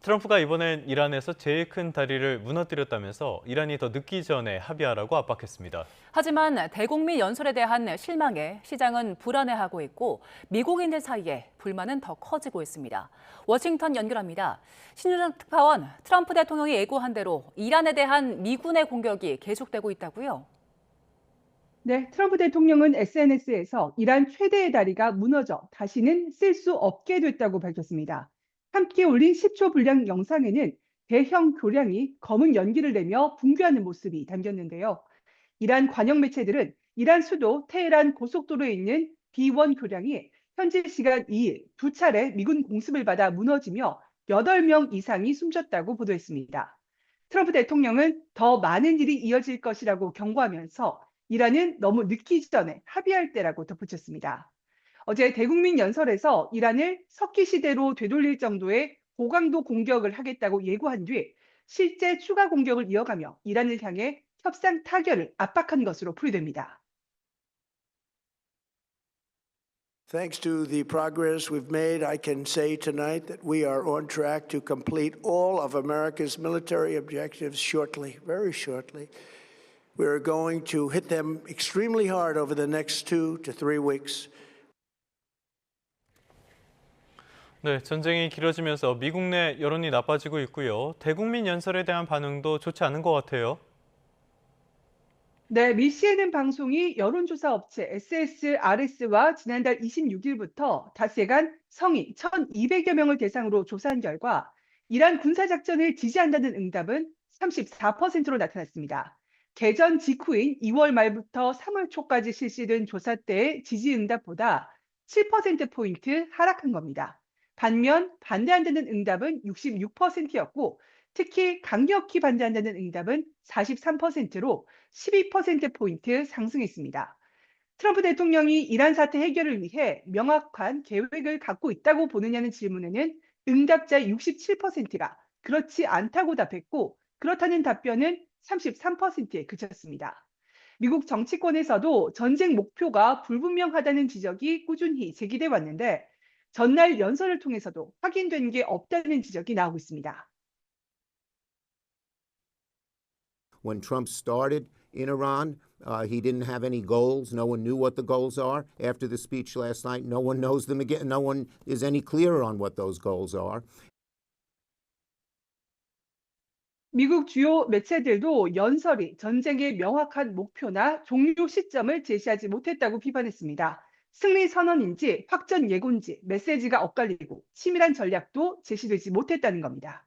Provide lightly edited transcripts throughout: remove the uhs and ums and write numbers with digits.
트럼프가 이번엔 이란에서 제일 큰 다리를 무너뜨렸다면서 이란이 더 늦기 전에 합의하라고 압박했습니다. 하지만 대국민 연설에 대한 실망에 시장은 불안해하고 있고 미국인들 사이에 불만은 더 커지고 있습니다. 워싱턴 연결합니다. 신윤정 특파원, 트럼프 대통령이 예고한 대로 이란에 대한 미군의 공격이 계속되고 있다고요? 네, 트럼프 대통령은 SNS에서 이란 최대의 다리가 무너져 다시는 쓸 수 없게 됐다고 밝혔습니다. 함께 올린 10초 분량 영상에는 대형 교량이 검은 연기를 내며 붕괴하는 모습이 담겼는데요. 이란 관영 매체들은 이란 수도 테헤란 고속도로에 있는 B1 교량이 현지 시간 2일 두 차례 미군 공습을 받아 무너지며 8명 이상이 숨졌다고 보도했습니다. 트럼프 대통령은 더 많은 일이 이어질 것이라고 경고하면서 이란은 너무 늦기 전에 합의할 때라고 덧붙였습니다. 어제 대국민 연설에서 이란을 석기 시대로 되돌릴 정도의 고강도 공격을 하겠다고 예고한 뒤 실제 추가 공격을 이어가며 이란을 향해 협상 타결을 압박한 것으로 풀이됩니다. Thanks to the progress we've made, I can say tonight that we are on track to complete all of America's military objectives shortly, very shortly. We are going to hit them extremely hard over the next 2 to 3 weeks. 네, 전쟁이 길어지면서 미국 내 여론이 나빠지고 있고요. 대국민 연설에 대한 반응도 좋지 않은 것 같아요. 네, 미 CNN 방송이 여론조사 업체 SSRS와 지난달 26일부터 닷새간 성인 1,200여 명을 대상으로 조사한 결과 이란 군사작전을 지지한다는 응답은 34%로 나타났습니다. 개전 직후인 2월 말부터 3월 초까지 실시된 조사 때의 지지 응답보다 7%포인트 하락한 겁니다. 반면 반대한다는 응답은 66%였고 특히 강력히 반대한다는 응답은 43%로 12%포인트 상승했습니다. 트럼프 대통령이 이란 사태 해결을 위해 명확한 계획을 갖고 있다고 보느냐는 질문에는 응답자 67%가 그렇지 않다고 답했고 그렇다는 답변은 33%에 그쳤습니다. 미국 정치권에서도 전쟁 목표가 불분명하다는 지적이 꾸준히 제기돼 왔는데 전날 연설을 통해서도 확인된 게 없다는 지적이 나오고 있습니다. When Trump started in Iran, he didn't have any goals. No one knew what the goals are. After the speech last night, no one knows them again. No one is any clearer on what those goals are. 미국 주요 매체들도 연설이 전쟁의 명확한 목표나 종료 시점을 제시하지 못했다고 비판했습니다. 승리 선언인지 확전 예고인지 메시지가 엇갈리고 치밀한 전략도 제시되지 못했다는 겁니다.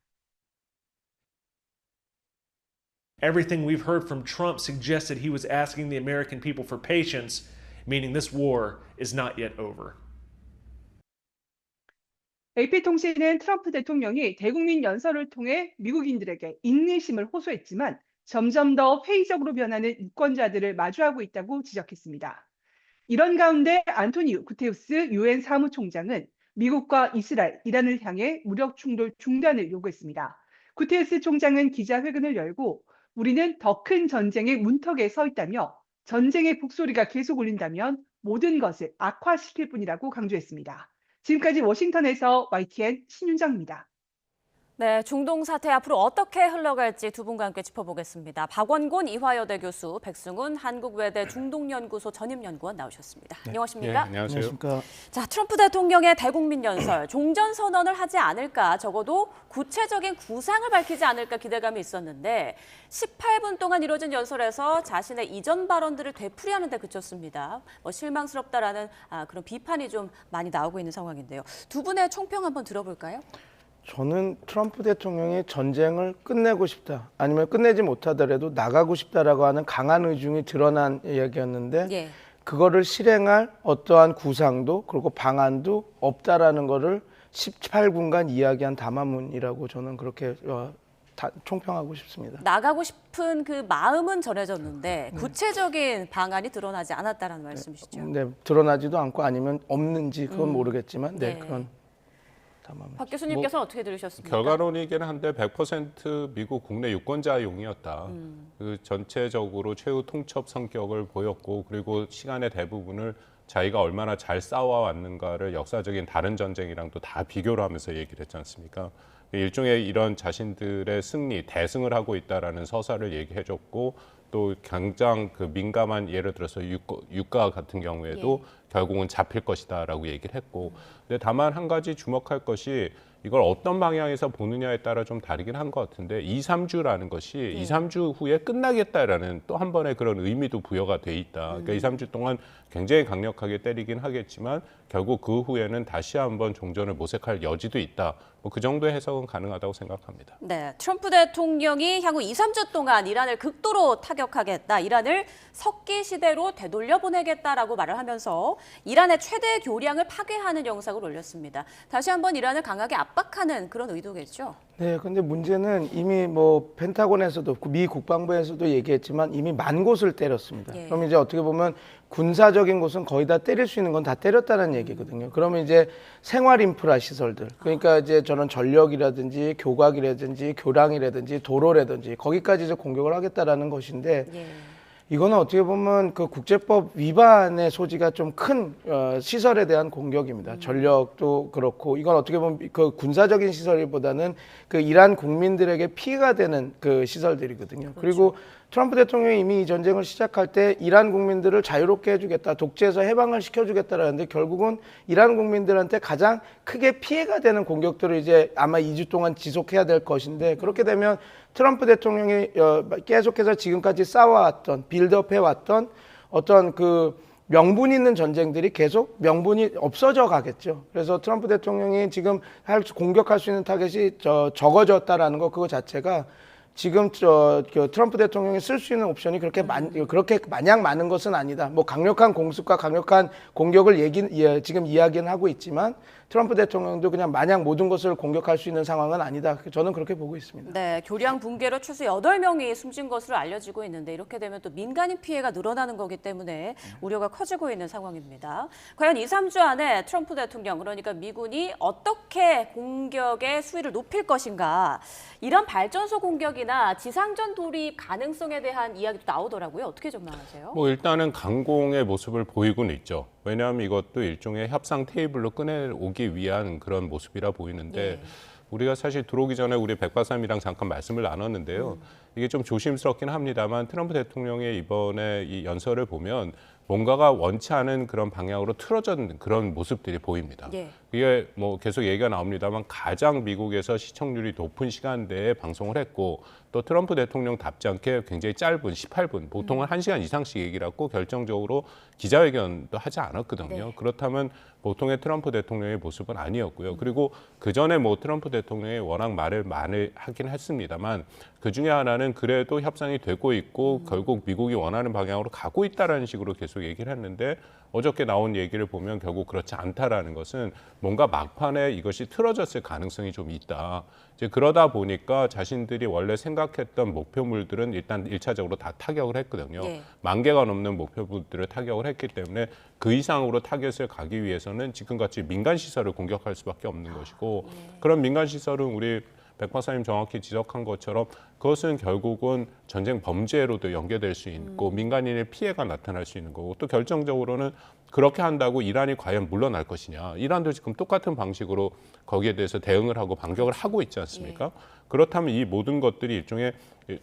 Everything we've heard from Trump suggests that he was asking the American people for patience, meaning this war is not yet over. AP통신은 트럼프 대통령이 대국민 연설을 통해 미국인들에게 인내심을 호소했지만 점점 더 회의적으로 변하는 유권자들을 마주하고 있다고 지적했습니다. 이런 가운데 안토니우 구테우스 유엔 사무총장은 미국과 이스라엘, 이란을 향해 무력 충돌 중단을 요구했습니다. 구테우스 총장은 기자회견을 열고 우리는 더 큰 전쟁의 문턱에 서 있다며 전쟁의 북소리가 계속 울린다면 모든 것을 악화시킬 뿐이라고 강조했습니다. 지금까지 워싱턴에서 YTN 신윤정입니다. 네, 중동 사태 앞으로 어떻게 흘러갈지 두 분과 함께 짚어보겠습니다. 박원곤 이화여대 교수, 백승훈 한국외대 중동연구소 전임연구원 나오셨습니다. 네. 안녕하십니까? 네, 안녕하십니까? 자, 트럼프 대통령의 대국민 연설, 종전선언을 하지 않을까, 적어도 구체적인 구상을 밝히지 않을까 기대감이 있었는데 18분 동안 이뤄진 연설에서 자신의 이전 발언들을 되풀이하는 데 그쳤습니다. 실망스럽다라는 그런 비판이 좀 많이 나오고 있는 상황인데요. 두 분의 총평 한번 들어볼까요? 저는 트럼프 대통령이 전쟁을 끝내고 싶다, 아니면 끝내지 못하더라도 나가고 싶다라고 하는 강한 의중이 드러난 이야기였는데 예. 그거를 실행할 어떠한 구상도 그리고 방안도 없다라는 거를 18분간 이야기한 담화문이라고 저는 그렇게 총평하고 싶습니다. 나가고 싶은 그 마음은 전해졌는데 구체적인 방안이 드러나지 않았다는 말씀이시죠? 네, 드러나지도 않고 아니면 없는지 그건 모르겠지만 네, 그런 박 교수님께서는 어떻게 들으셨습니까? 결과론이긴 한데 100% 미국 국내 유권자용이었다. 그 전체적으로 최후 통첩 성격을 보였고 그리고 시간의 대부분을 자기가 얼마나 잘 싸워왔는가를 역사적인 다른 전쟁이랑도 다 비교를 하면서 얘기를 했지 않습니까? 일종의 이런 자신들의 승리, 대승을 하고 있다라는 서사를 얘기해줬고 또 당장 그 민감한 예를 들어서 유가 같은 경우에도 결국은 잡힐 것이다라고 얘기를 했고 근데 다만 한 가지 주목할 것이 이걸 어떤 방향에서 보느냐에 따라 좀 다르긴 한 것 같은데 2, 3주라는 것이 2, 3주 후에 끝나겠다라는 또 한 번의 그런 의미도 부여가 돼 있다. 그러니까 2, 3주 동안 굉장히 강력하게 때리긴 하겠지만 결국 그 후에는 다시 한번 종전을 모색할 여지도 있다. 뭐 그 정도의 해석은 가능하다고 생각합니다. 네, 트럼프 대통령이 향후 2, 3주 동안 이란을 극도로 타격하겠다, 이란을 석기 시대로 되돌려보내겠다라고 말을 하면서 이란의 최대 교량을 파괴하는 영상을 올렸습니다. 다시 한번 이란을 강하게 압박하는 그런 의도겠죠? 네, 근데 문제는 이미 뭐 펜타곤에서도 미 국방부에서도 얘기했지만 이미 만 곳을 때렸습니다. 예. 그럼 이제 어떻게 보면 군사적인 곳은 거의 다 때릴 수 있는 건 다 때렸다는 얘기거든요. 그러면 이제 생활 인프라 시설들, 그러니까 이제 저는 전력이라든지 교각이라든지 교량이라든지 도로라든지 거기까지 이제 공격을 하겠다라는 것인데 예. 이거는 어떻게 보면 그 국제법 위반의 소지가 좀 큰 시설에 대한 공격입니다. 전력도 그렇고 이건 어떻게 보면 그 군사적인 시설보다는 그 이란 국민들에게 피해가 되는 그 시설들이거든요. 그렇죠. 그리고 트럼프 대통령이 이미 이 전쟁을 시작할 때 이란 국민들을 자유롭게 해주겠다, 독재에서 해방을 시켜주겠다라는데 결국은 이란 국민들한테 가장 크게 피해가 되는 공격들을 이제 아마 2주 동안 지속해야 될 것인데 그렇게 되면 트럼프 대통령이 계속해서 지금까지 쌓아왔던 빌드업해왔던 어떤 그 명분 있는 전쟁들이 계속 명분이 없어져 가겠죠. 그래서 트럼프 대통령이 지금 공격할 수 있는 타겟이 적어졌다라는 거 그거 자체가 지금 그 트럼프 대통령이 쓸 수 있는 옵션이 그렇게 마냥 많은 것은 아니다. 뭐 강력한 공습과 강력한 공격을 지금 이야기는 하고 있지만 트럼프 대통령도 그냥 마냥 모든 것을 공격할 수 있는 상황은 아니다. 저는 그렇게 보고 있습니다. 네, 교량 붕괴로 최소 8명이 숨진 것으로 알려지고 있는데 이렇게 되면 또 민간인 피해가 늘어나는 거기 때문에 우려가 커지고 있는 상황입니다. 과연 2, 3주 안에 트럼프 대통령, 그러니까 미군이 어떻게 공격의 수위를 높일 것인가, 이런 발전소 공격이나 지상전 돌입 가능성에 대한 이야기도 나오더라고요. 어떻게 전망하세요? 뭐 일단은 강공의 모습을 보이고는 있죠. 왜냐하면 이것도 일종의 협상 테이블로 꺼내오기 위한 그런 모습이라 보이는데 우리가 사실 들어오기 전에 우리 백 박사님이랑 잠깐 말씀을 나눴는데요. 이게 좀 조심스럽긴 합니다만 트럼프 대통령의 이번에 이 연설을 보면 뭔가가 원치 않은 그런 방향으로 틀어진 그런 모습들이 보입니다. 예. 이게 뭐 계속 얘기가 나옵니다만 가장 미국에서 시청률이 높은 시간대에 방송을 했고 또 트럼프 대통령답지 않게 굉장히 짧은 18분, 보통은 1시간 이상씩 얘기를 하고 결정적으로 기자회견도 하지 않았거든요. 네. 그렇다면 보통의 트럼프 대통령의 모습은 아니었고요. 그리고 그전에 뭐 트럼프 대통령이 워낙 말을 많이 하긴 했습니다만 그중에 하나는 그래도 협상이 되고 있고 결국 미국이 원하는 방향으로 가고 있다라는 식으로 계속 얘기를 했는데 어저께 나온 얘기를 보면 결국 그렇지 않다라는 것은 뭔가 막판에 이것이 틀어졌을 가능성이 좀 있다. 이제 그러다 보니까 자신들이 원래 생각했던 목표물들은 일단 1차적으로 다 타격을 했거든요. 네. 10,000개가 넘는 목표물들을 타격을 했기 때문에 그 이상으로 타겟을 가기 위해서는 지금같이 민간 시설을 공격할 수밖에 없는 것이고 그런 민간 시설은 우리 백 박사님 정확히 지적한 것처럼 그것은 결국은 전쟁 범죄로도 연계될 수 있고 민간인의 피해가 나타날 수 있는 거고 또 결정적으로는 그렇게 한다고 이란이 과연 물러날 것이냐. 이란도 지금 똑같은 방식으로 거기에 대해서 대응을 하고 반격을 하고 있지 않습니까? 그렇다면 이 모든 것들이 일종의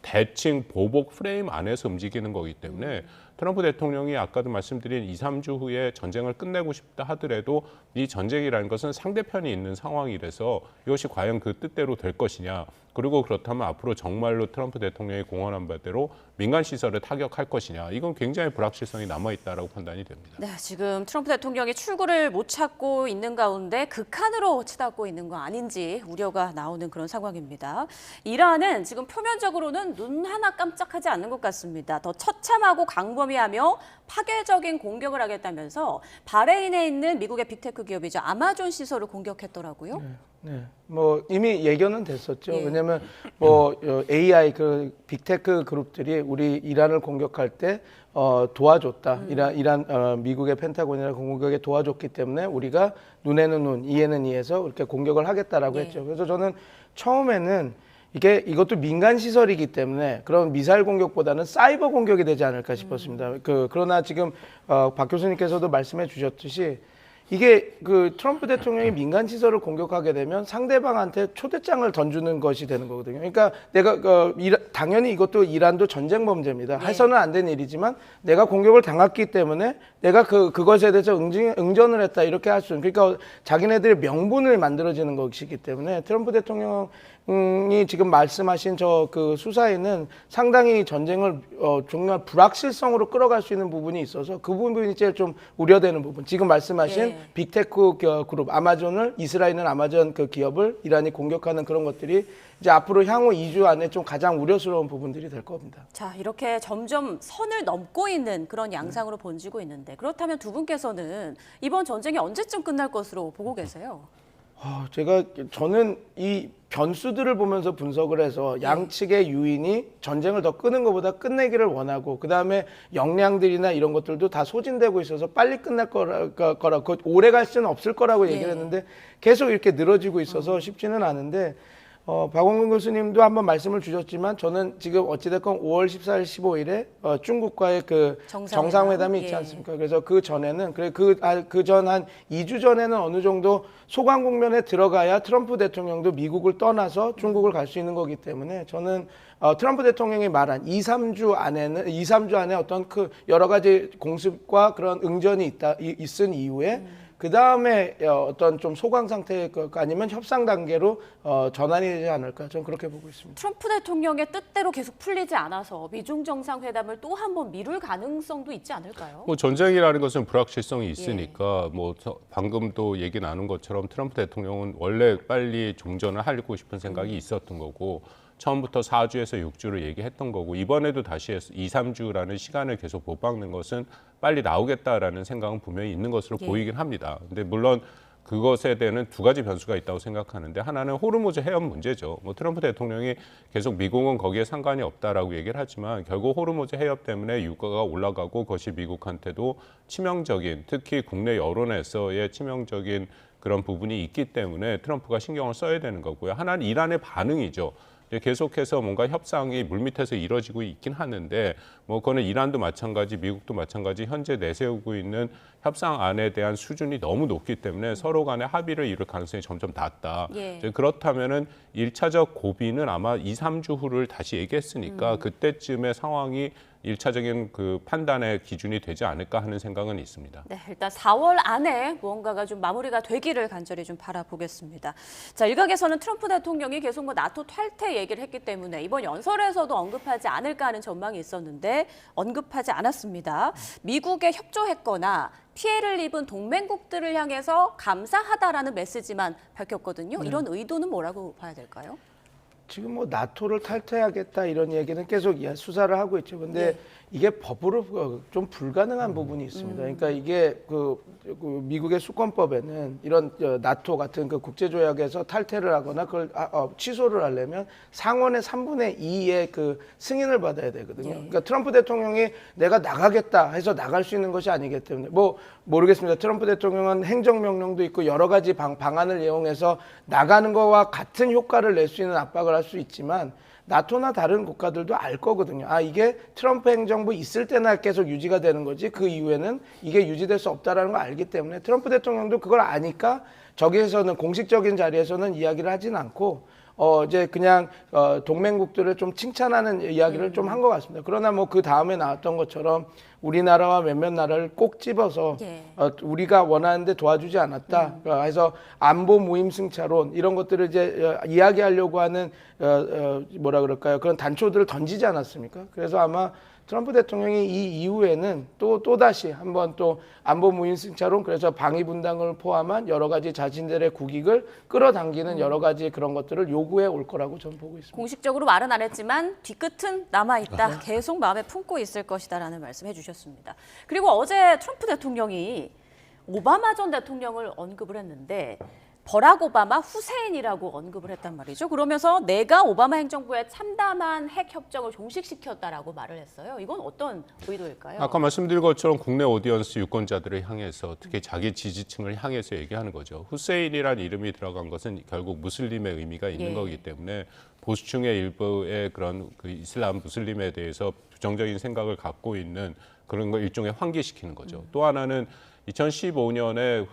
대칭 보복 프레임 안에서 움직이는 거기 때문에 트럼프 대통령이 아까도 말씀드린 2, 3주 후에 전쟁을 끝내고 싶다 하더라도 이 전쟁이라는 것은 상대편이 있는 상황이라서 이것이 과연 그 뜻대로 될 것이냐. 그리고 그렇다면 앞으로 정말로 트럼프 대통령이 공언한 바대로 민간 시설을 타격할 것이냐. 이건 굉장히 불확실성이 남아있다라고 판단이 됩니다. 네, 지금 트럼프 대통령이 출구를 못 찾고 있는 가운데 극한으로 치닫고 있는 거 아닌지 우려가 나오는 그런 상황입니다. 이란은 지금 표면적으로는 눈 하나 깜짝하지 않는 것 같습니다. 더 처참하고 광범위하며 파괴적인 공격을 하겠다면서 바레인에 있는 미국의 빅테크 기업이죠. 아마존 시설을 공격했더라고요. 네, 뭐 이미 예견은 됐었죠. 예. 왜냐하면 뭐 AI 그 빅테크 그룹들이 우리 이란을 공격할 때 도와줬다. 이란 미국의 펜타곤이나 공격에 도와줬기 때문에 우리가 눈에는 눈, 이에는 이에서 이렇게 공격을 하겠다라고 예. 했죠. 그래서 저는 처음에는 이것도 민간 시설이기 때문에 그런 미사일 공격보다는 사이버 공격이 되지 않을까 싶었습니다. 그러나 지금 박 교수님께서도 말씀해 주셨듯이 이게 그 트럼프 대통령이 민간 시설을 공격하게 되면 상대방한테 초대장을 던지는 것이 되는 거거든요. 그러니까 내가 당연히 이것도 이란도 전쟁 범죄입니다. 해서는 안 된 일이지만 내가 공격을 당했기 때문에 내가 그것에 대해서 응전을 했다 이렇게 할 수 있는, 그러니까 자기네들의 명분을 만들어지는 것이기 때문에 트럼프 대통령이 지금 말씀하신 그 수사에는 상당히 전쟁을 정말 불확실성으로 끌어갈 수 있는 부분이 있어서 그 부분이 제일 좀 우려되는 부분. 지금 말씀하신 빅테크 그룹 아마존을, 이스라엘은 아마존 그 기업을 이란이 공격하는 그런 것들이 이제 앞으로 향후 2주 안에 좀 가장 우려스러운 부분들이 될 겁니다. 자, 이렇게 점점 선을 넘고 있는 그런 양상으로 번지고 있는데, 그렇다면 두 분께서는 이번 전쟁이 언제쯤 끝날 것으로 보고 계세요? 저는 이 변수들을 보면서 분석을 해서 양측의 유인이 전쟁을 더 끄는 것보다 끝내기를 원하고, 그 다음에 역량들이나 이런 것들도 다 소진되고 있어서 빨리 끝날 거라고, 오래 갈 수는 없을 거라고 얘기를 했는데 계속 이렇게 늘어지고 있어서 쉽지는 않은데, 박원근 교수님도 한번 말씀을 주셨지만 저는 지금 어찌됐건 5월 14일, 15일에 중국과의 그 정상회담이 있지 않습니까? 그래서 그 전에는, 그 전 한 2주 전에는 어느 정도 소강 국면에 들어가야 트럼프 대통령도 미국을 떠나서 중국을 갈 수 있는 거기 때문에 저는 트럼프 대통령이 말한 2-3주 안에 어떤 그 여러 가지 공습과 그런 응전이 있은 이후에 그 다음에 어떤 좀 소강 상태 아니면 협상 단계로 전환이 되지 않을까, 저는 그렇게 보고 있습니다. 트럼프 대통령의 뜻대로 계속 풀리지 않아서 미중 정상회담을 또 한 번 미룰 가능성도 있지 않을까요? 뭐 전쟁이라는 것은 불확실성이 있으니까 뭐 방금도 얘기 나눈 것처럼 트럼프 대통령은 원래 빨리 종전을 하고 싶은 생각이 있었던 거고, 처음부터 4주에서 6주를 얘기했던 거고, 이번에도 다시 2-3주라는 시간을 계속 못 박는 것은 빨리 나오겠다라는 생각은 분명히 있는 것으로 보이긴 합니다. 근데 물론 그것에 대한 두 가지 변수가 있다고 생각하는데, 하나는 호르무즈 해협 문제죠. 뭐 트럼프 대통령이 계속 미국은 거기에 상관이 없다라고 얘기를 하지만 결국 호르무즈 해협 때문에 유가가 올라가고 그것이 미국한테도 치명적인, 특히 국내 여론에서의 치명적인 그런 부분이 있기 때문에 트럼프가 신경을 써야 되는 거고요. 하나는 이란의 반응이죠. 계속해서 뭔가 협상이 물밑에서 이루어지고 있긴 하는데, 뭐 그거는 이란도 마찬가지, 미국도 마찬가지, 현재 내세우고 있는 협상안에 대한 수준이 너무 높기 때문에 서로 간에 합의를 이룰 가능성이 점점 낮다. 그렇다면은 1차적 고비는 아마 2-3주 후를 다시 얘기했으니까 그때쯤의 상황이 1차적인 그 판단의 기준이 되지 않을까 하는 생각은 있습니다. 네, 일단 4월 안에 무언가가 좀 마무리가 되기를 간절히 좀 바라보겠습니다. 자, 일각에서는 트럼프 대통령이 계속 나토 탈퇴 얘기를 했기 때문에 이번 연설에서도 언급하지 않을까 하는 전망이 있었는데 언급하지 않았습니다. 미국에 협조했거나 피해를 입은 동맹국들을 향해서 감사하다라는 메시지만 밝혔거든요. 이런 의도는 뭐라고 봐야 될까요? 지금 뭐 나토를 탈퇴하겠다 이런 얘기는 계속 수사를 하고 있죠. 근데 이게 법으로 좀 불가능한 부분이 있습니다. 그러니까 이게 그 미국의 수권법에는 이런 나토 같은 그 국제조약에서 탈퇴를 하거나 그걸 취소를 하려면 상원의 3분의 2의 그 승인을 받아야 되거든요. 그러니까 트럼프 대통령이 내가 나가겠다 해서 나갈 수 있는 것이 아니기 때문에 뭐 모르겠습니다. 트럼프 대통령은 행정명령도 있고 여러 가지 방안을 이용해서 나가는 거와 같은 효과를 낼 수 있는 압박을 할 수 있지만 나토나 다른 국가들도 알 거거든요. 이게 트럼프 행정부 있을 때나 계속 유지가 되는 거지 그 이후에는 이게 유지될 수 없다는 걸 알기 때문에 트럼프 대통령도 그걸 아니까 저기에서는 공식적인 자리에서는 이야기를 하진 않고 이제 그냥 동맹국들을 좀 칭찬하는 이야기를 좀 한 것 같습니다. 그러나 뭐 그 다음에 나왔던 것처럼 우리나라와 몇몇 나라를 꼭 집어서 우리가 원하는데 도와주지 않았다. 그래서 안보 무임승차론 이런 것들을 이제 이야기하려고 하는 뭐라 그럴까요? 그런 단초들을 던지지 않았습니까? 그래서 아마 트럼프 대통령이 이 이후에는 또다시 한번 또 안보 무임승차론, 그래서 방위 분담을 포함한 여러 가지 자신들의 국익을 끌어당기는 여러 가지 그런 것들을 요구해 올 거라고 저는 보고 있습니다. 공식적으로 말은 안 했지만 뒤끝은 남아있다. 계속 마음에 품고 있을 것이다라는 말씀 해주셨습니다. 그리고 어제 트럼프 대통령이 오바마 전 대통령을 언급을 했는데 버락 오바마 후세인이라고 언급을 했단 말이죠. 그러면서 내가 오바마 행정부에 참담한 핵 협정을 종식시켰다라고 말을 했어요. 이건 어떤 의도일까요? 아까 말씀드린 것처럼 국내 오디언스 유권자들을 향해서 특히 자기 지지층을 향해서 얘기하는 거죠. 후세인이라는 이름이 들어간 것은 결국 무슬림의 의미가 있는 거기 때문에 보수층의 일부의 그런 그 이슬람 무슬림에 대해서 부정적인 생각을 갖고 있는 그런 걸 일종의 환기시키는 거죠. 또 하나는 2015년에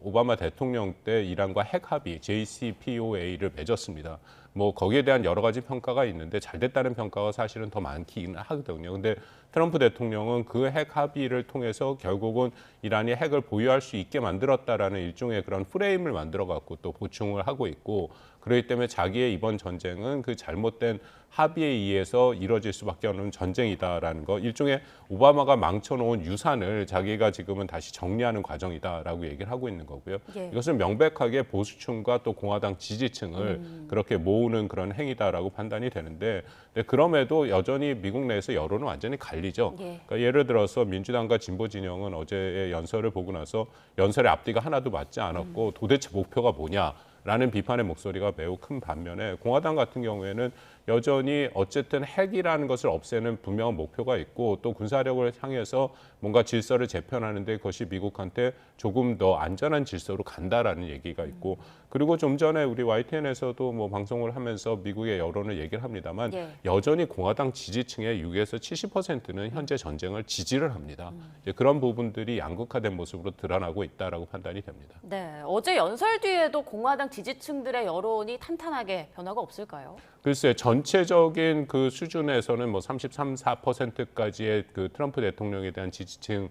오바마 대통령 때 이란과 핵 합의 JCPOA를 맺었습니다. 뭐 거기에 대한 여러 가지 평가가 있는데 잘 됐다는 평가가 사실은 더 많긴 하거든요. 근데 트럼프 대통령은 그 핵 합의를 통해서 결국은 이란이 핵을 보유할 수 있게 만들었다라는 일종의 그런 프레임을 만들어 갖고 또 보충을 하고 있고, 그렇기 때문에 자기의 이번 전쟁은 그 잘못된 합의에 의해서 이뤄질 수밖에 없는 전쟁이다라는 거, 일종의 오바마가 망쳐놓은 유산을 자기가 지금은 다시 정리하는 과정이다라고 얘기를 하고 있는 거고요. 예. 이것은 명백하게 보수층과 또 공화당 지지층을 그렇게 모으는 그런 행위다라고 판단이 되는데, 그럼에도 여전히 미국 내에서 여론은 완전히 갈리죠. 예. 그러니까 예를 들어서 민주당과 진보 진영은 어제의 연설을 보고 나서 연설의 앞뒤가 하나도 맞지 않았고 도대체 목표가 뭐냐? 라는 비판의 목소리가 매우 큰 반면에, 공화당 같은 경우에는 여전히 어쨌든 핵이라는 것을 없애는 분명한 목표가 있고, 또 군사력을 향해서 뭔가 질서를 재편하는데 그것이 미국한테 조금 더 안전한 질서로 간다라는 얘기가 있고, 그리고 좀 전에 우리 YTN에서도 뭐 방송을 하면서 미국의 여론을 얘기를 합니다만, 예. 여전히 공화당 지지층의 6에서 70%는 현재 전쟁을 지지를 합니다. 이제 그런 부분들이 양극화된 모습으로 드러나고 있다라고 판단이 됩니다. 네, 어제 연설 뒤에도 공화당 지지층들의 여론이 탄탄하게 변화가 없을까요? 글쎄, 전체적인 그 수준에서는 뭐 33, 4%까지의 그 트럼프 대통령에 대한 지지층,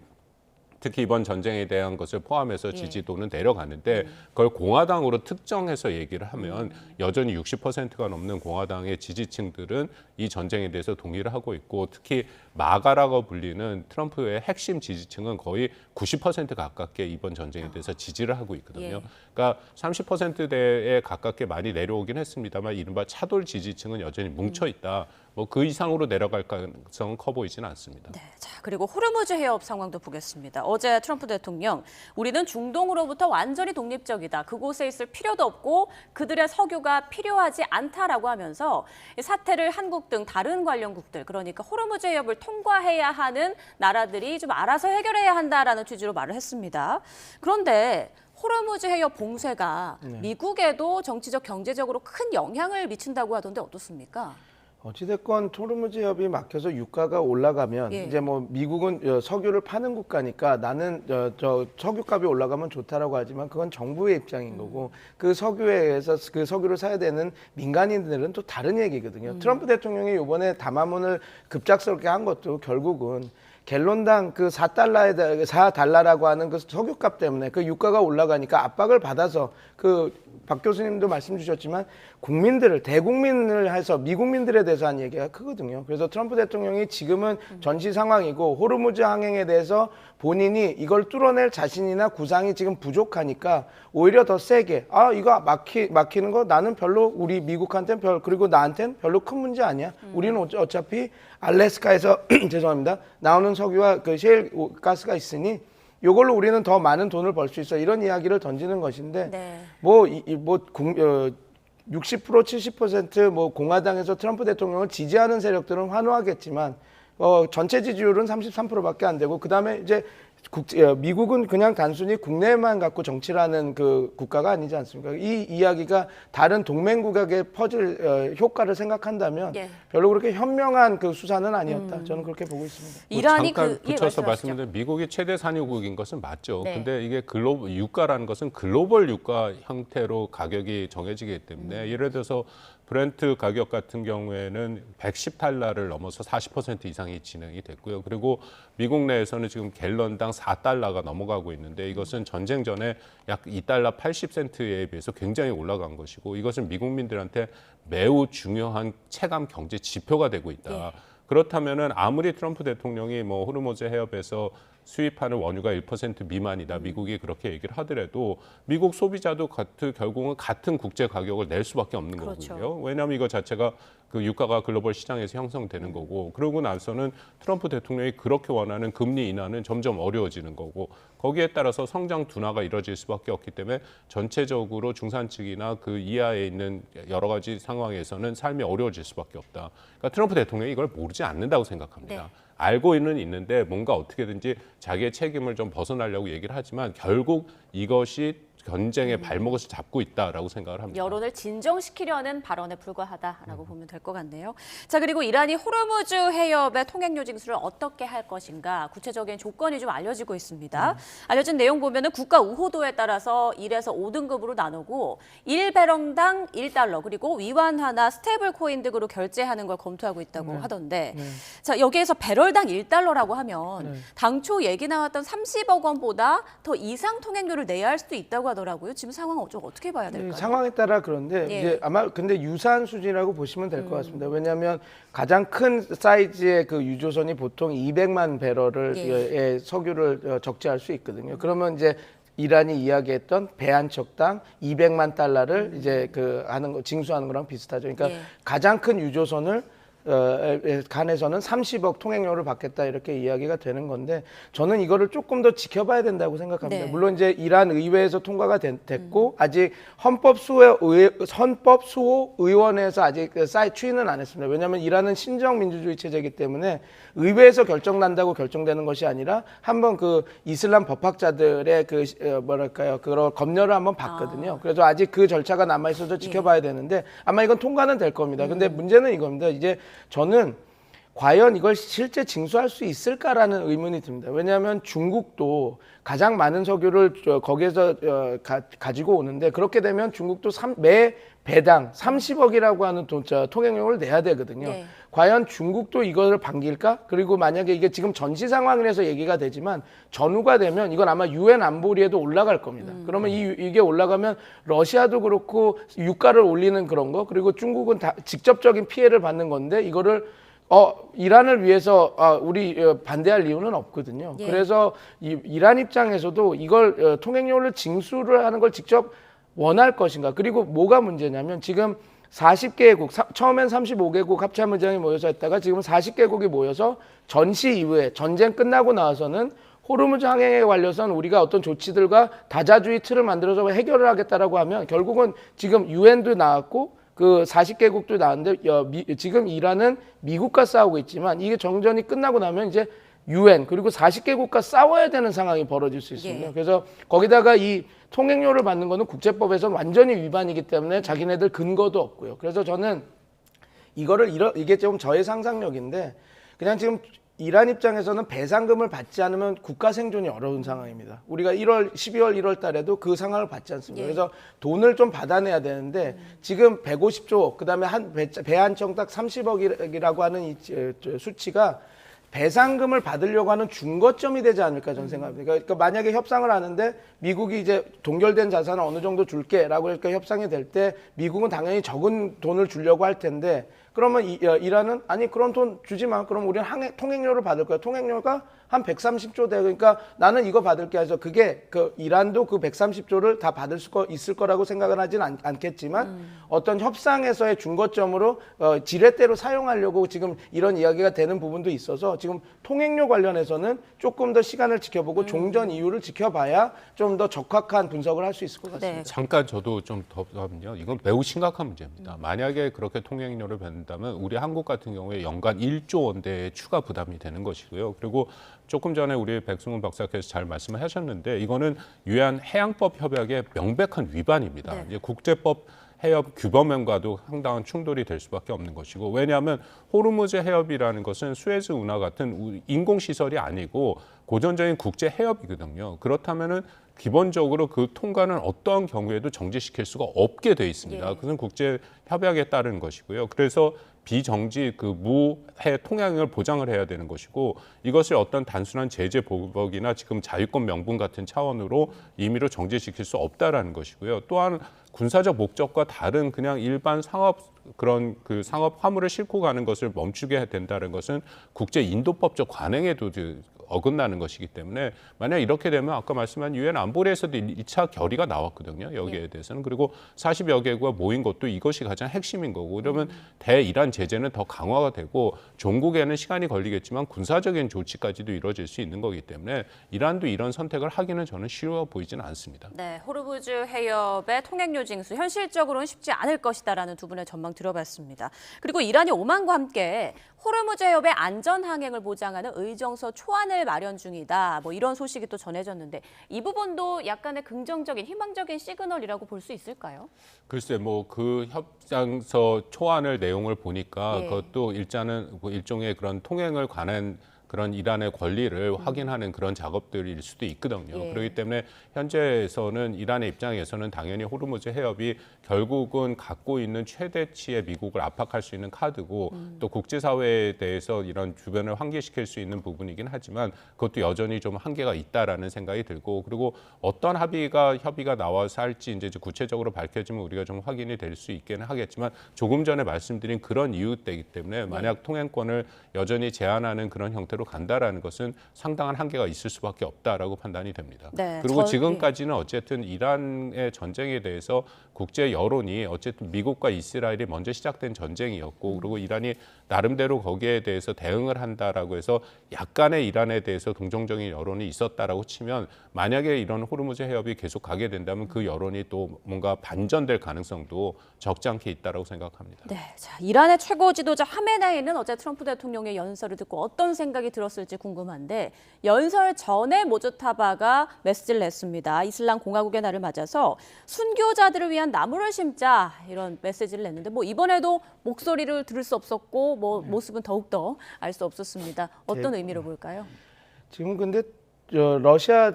특히 이번 전쟁에 대한 것을 포함해서 지지도는 내려가는데, 그걸 공화당으로 특정해서 얘기를 하면 여전히 60%가 넘는 공화당의 지지층들은 이 전쟁에 대해서 동의를 하고 있고, 특히 마가라고 불리는 트럼프의 핵심 지지층은 거의 90% 가깝게 이번 전쟁에 대해서 지지를 하고 있거든요. 그러니까 30%대에 가깝게 많이 내려오긴 했습니다만, 이른바 차돌 지지층은 여전히 뭉쳐 있다. 뭐 그 이상으로 내려갈 가능성은 커 보이지는 않습니다. 네, 자, 그리고 호르무즈 해협 상황도 보겠습니다. 어제 트럼프 대통령, 우리는 중동으로부터 완전히 독립적이다. 그곳에 있을 필요도 없고 그들의 석유가 필요하지 않다라고 하면서 이 사태를 한국 등 다른 관련국들, 그러니까 호르무즈 해협을 통과해야 하는 나라들이 좀 알아서 해결해야 한다라는 취지로 말을 했습니다. 그런데 호르무즈 해협 봉쇄가 미국에도 정치적, 경제적으로 큰 영향을 미친다고 하던데 어떻습니까? 어찌됐건 호르무즈 해협이 막혀서 유가가 올라가면 예. 이제 뭐 미국은 석유를 파는 국가니까 나는 저 석유값이 올라가면 좋다라고 하지만 그건 정부의 입장인 거고, 그 석유에 의해서 그 석유를 사야 되는 민간인들은 또 다른 얘기거든요. 트럼프 대통령이 이번에 담화문을 급작스럽게 한 것도 결국은 갤론당 그 4달러라고 하는 그 석유값 때문에 그 유가가 올라가니까 압박을 받아서, 그 박 교수님도 말씀 주셨지만 국민들을, 대국민을 해서 미국민들에 대해서 한 얘기가 크거든요. 그래서 트럼프 대통령이 지금은 전시 상황이고 호르무즈 항행에 대해서 본인이 이걸 뚫어낼 자신이나 구상이 지금 부족하니까 오히려 더 세게, 이거 막히는 거 나는 별로, 우리 미국한테는 그리고 나한테는 별로 큰 문제 아니야. 우리는 어차피 알래스카에서 죄송합니다, 나오는 석유와 그 셰일 가스가 있으니 이걸로 우리는 더 많은 돈을 벌 수 있어, 이런 이야기를 던지는 것인데, 네. 60% 70% 뭐 공화당에서 트럼프 대통령을 지지하는 세력들은 환호하겠지만 전체 지지율은 33%밖에 안 되고, 그다음에 이제 미국은 그냥 단순히 국내만 갖고 정치를 하는 그 국가가 아니지 않습니까? 이 이야기가 다른 동맹국에게 퍼질 효과를 생각한다면 별로 그렇게 현명한 그 수사는 아니었다. 저는 그렇게 보고 있습니다. 이란이 잠깐 붙여서 말씀하시죠. 말씀드리면 미국이 최대 산유국인 것은 맞죠. 네. 근데 이게 글로벌 유가라는 것은 글로벌 유가 형태로 가격이 정해지기 때문에, 예를 들어서 브렌트 가격 같은 경우에는 110달러를 넘어서 40% 이상이 진행이 됐고요. 그리고 미국 내에서는 지금 갤런당 4달러가 넘어가고 있는데, 이것은 전쟁 전에 약 2달러 80센트에 비해서 굉장히 올라간 것이고, 이것은 미국민들한테 매우 중요한 체감 경제 지표가 되고 있다. 그렇다면은 아무리 트럼프 대통령이 뭐 호르무즈 해협에서 수입하는 원유가 1% 미만이다, 미국이 그렇게 얘기를 하더라도 미국 소비자도 결국은 같은 국제 가격을 낼 수밖에 없는 거거든요. 왜냐하면 이거 자체가 그 유가가 글로벌 시장에서 형성되는 거고, 그러고 나서는 트럼프 대통령이 그렇게 원하는 금리 인하는 점점 어려워지는 거고, 거기에 따라서 성장 둔화가 이뤄질 수밖에 없기 때문에 전체적으로 중산층이나 그 이하에 있는 여러 가지 상황에서는 삶이 어려워질 수밖에 없다. 그러니까 트럼프 대통령이 이걸 모르지 않는다고 생각합니다. 알고는 있는데 뭔가 어떻게든지 자기의 책임을 좀 벗어나려고 얘기를 하지만, 결국 이것이 전쟁의 발목을 잡고 있다라고 생각을 합니다. 여론을 진정시키려는 발언에 불과하다라고 보면 될 것 같네요. 자, 그리고 이란이 호르무즈 해협의 통행료 징수를 어떻게 할 것인가 구체적인 조건이 좀 알려지고 있습니다. 알려진 내용 보면은 국가 우호도에 따라서 1에서 5등급으로 나누고 1배럴당 1달러 그리고 위안화나 스테이블 코인 등으로 결제하는 걸 검토하고 있다고 하던데 자, 여기에서 배럴당 1달러라고 하면 당초 얘기 나왔던 30억 원보다 더 이상 통행료를 내야 할 수도 있다고 하더라고요. 지금 상황은 어떻게 봐야 될까요? 상황에 따라 그런데 예. 이제 아마 근데 유사한 수준이라고 보시면 될 것 같습니다. 왜냐하면 가장 큰 사이즈의 그 유조선이 보통 200만 배럴을 의 석유를 적재할 수 있거든요. 그러면 이제 이란이 이야기했던 배 한 척당 200만 달러를 이제 그 하는 거 징수하는 거랑 비슷하죠. 그러니까 가장 큰 유조선을 간에서는 30억 통행료를 받겠다 이렇게 이야기가 되는 건데 저는 이거를 조금 더 지켜봐야 된다고 생각합니다. 네. 물론 이제 이란 의회에서 통과가 됐고 아직 헌법 수호 의원회에서 아직 추인은 안 했습니다. 왜냐하면 이란은 신정 민주주의 체제이기 때문에 의회에서 결정난다고 결정되는 것이 아니라 한번 그 이슬람 법학자들의 그 뭐랄까요 그런 검열을 한번 봤거든요. 그래서 아직 그 절차가 남아 있어서 지켜봐야 되는데 아마 이건 통과는 될 겁니다. 근데 문제는 이겁니다. 이제 저는 과연 이걸 실제 징수할 수 있을까라는 의문이 듭니다. 왜냐하면 중국도 가장 많은 석유를 거기에서 가지고 오는데 그렇게 되면 중국도 매 배당 30억이라고 하는 통행료를 내야 되거든요. 네. 과연 중국도 이거를 반길까? 그리고 만약에 이게 지금 전시 상황이라서 얘기가 되지만 전후가 되면 이건 아마 유엔 안보리에도 올라갈 겁니다. 그러면 이게 올라가면 러시아도 그렇고 유가를 올리는 그런 거 그리고 중국은 다 직접적인 피해를 받는 건데 이거를 이란을 위해서 우리 반대할 이유는 없거든요. 예. 그래서 이란 입장에서도 이걸 통행료를 징수를 하는 걸 직접 원할 것인가. 그리고 뭐가 문제냐면 지금 40개국, 처음엔 35개국 합참의장이 모여서 했다가 지금 40개국이 모여서 전시 이후에 전쟁 끝나고 나와서는 호르무즈 항행에 관련해서는 우리가 어떤 조치들과 다자주의 틀을 만들어서 해결을 하겠다라고 하면 결국은 지금 유엔도 나왔고 그 40개국도 나왔는데 지금 이란은 미국과 싸우고 있지만 이게 정전이 끝나고 나면 이제 유엔 그리고 40개국과 싸워야 되는 상황이 벌어질 수 있습니다. 예. 그래서 거기다가 이 통행료를 받는 거는 국제법에서 완전히 위반이기 때문에 자기네들 근거도 없고요. 그래서 저는 이게 좀 저의 상상력인데 그냥 지금 이란 입장에서는 배상금을 받지 않으면 국가 생존이 어려운 상황입니다. 우리가 12월, 1월 달에도 그 상황을 받지 않습니다. 예. 그래서 돈을 좀 받아내야 되는데 지금 150조, 그다음에 배 한 척당 30억이라고 하는 이 수치가 배상금을 받으려고 하는 중거점이 되지 않을까 저는 생각합니다. 그러니까 만약에 협상을 하는데 미국이 이제 동결된 자산을 어느 정도 줄게라고 이렇게 협상이 될 때 미국은 당연히 적은 돈을 주려고 할 텐데 그러면 이란은 아니 그런 돈 주지 마. 그럼 우리는 통행료를 받을 거야. 통행료가 한 130조 돼. 그러니까 나는 이거 받을게 해서 그게 그 이란도 그 130조를 다 받을 수 있을 거라고 생각은 하진 않겠지만 어떤 협상에서의 중거점으로 지렛대로 사용하려고 지금 이런 이야기가 되는 부분도 있어서 지금 통행료 관련해서는 조금 더 시간을 지켜보고 종전 이유를 지켜봐야 좀 더 적확한 분석을 할 수 있을 것 같습니다. 네. 잠깐 저도 좀 더 하면요. 이건 매우 심각한 문제입니다. 만약에 그렇게 통행료를 받는다면 우리 한국 같은 경우에 연간 1조 원대의 추가 부담이 되는 것이고요. 그리고 조금 전에 우리 백승훈 박사께서 잘 말씀을 하셨는데 이거는 유엔 해양법 협약의 명백한 위반입니다. 네. 이제 국제법 해협 규범면과도 상당한 충돌이 될 수밖에 없는 것이고 왜냐하면 호르무즈 해협이라는 것은 수에즈 운하 같은 인공시설이 아니고 고전적인 국제 해협이거든요. 그렇다면은 기본적으로 그 통과는 어떠한 경우에도 정지시킬 수가 없게 돼 있습니다. 예. 그것은 국제 협약에 따른 것이고요. 그래서 비정지 그 무해 통행을 보장을 해야 되는 것이고 이것을 어떤 단순한 제재 보복이나 지금 자유권 명분 같은 차원으로 임의로 정지시킬 수 없다라는 것이고요. 또한 군사적 목적과 다른 그냥 일반 상업 그런 그 상업 화물을 싣고 가는 것을 멈추게 된다는 것은 국제 인도법적 관행에도 어긋나는 것이기 때문에 만약 이렇게 되면 아까 말씀한 유엔 안보리에서도 2차 결의가 나왔거든요. 여기에 대해서는. 그리고 40여 개국가 모인 것도 이것이 가장 핵심인 거고 그러면 대이란 제재는 더 강화가 되고 종국에는 시간이 걸리겠지만 군사적인 조치까지도 이루어질 수 있는 거기 때문에 이란도 이런 선택을 하기는 저는 쉬워 보이지는 않습니다. 네, 호르무즈 해협의 통행료 징수 현실적으로는 쉽지 않을 것이다라는 두 분의 전망 들어봤습니다. 그리고 이란이 오만과 함께 호르무즈 해협의 안전 항행을 보장하는 의정서 초안을 마련 중이다. 뭐 이런 소식이 또 전해졌는데 이 부분도 약간의 긍정적인 희망적인 시그널이라고 볼 수 있을까요? 글쎄, 뭐 그 협상서 초안을 내용을 보니까 예. 그것도 일종의 그런 통행을 관한 그런 이란의 권리를 확인하는 그런 작업들일 수도 있거든요. 예. 그렇기 때문에 현재에서는 이란의 입장에서는 당연히 호르무즈 해협이 결국은 갖고 있는 최대치의 미국을 압박할 수 있는 카드고 또 국제사회에 대해서 이런 주변을 환기시킬 수 있는 부분이긴 하지만 그것도 여전히 좀 한계가 있다라는 생각이 들고 그리고 어떤 협의가 나와서 할지 이제 구체적으로 밝혀지면 우리가 좀 확인이 될 수 있기는 하겠지만 조금 전에 말씀드린 그런 이유 때이기 때문에 만약 통행권을 여전히 제한하는 그런 형태로 간다라는 것은 상당한 한계가 있을 수밖에 없다라고 판단이 됩니다. 네, 그리고 지금까지는 어쨌든 이란의 전쟁에 대해서 국제 여론이 어쨌든 미국과 이스라엘이 먼저 시작된 전쟁이었고 그리고 이란이 나름대로 거기에 대해서 대응을 한다라고 해서 약간의 이란에 대해서 긍정적인 여론이 있었다라고 치면 만약에 이런 호르무즈 해협이 계속 가게 된다면 그 여론이 또 뭔가 반전될 가능성도 적지 않게 있다라고 생각합니다. 네, 자, 이란의 최고 지도자 하메나이는 어제 트럼프 대통령의 연설을 듣고 어떤 생각이 들었을지 궁금한데 연설 전에 모조타바가 메시지를 냈습니다. 이슬람 공화국의 날을 맞아서 순교자들을 위한 나무를 심자 이런 메시지를 냈는데 뭐 이번에도 목소리를 들을 수 없었고 뭐 모습은 더욱더 알 수 없었습니다. 어떤 의미로 볼까요? 지금 근데 러시아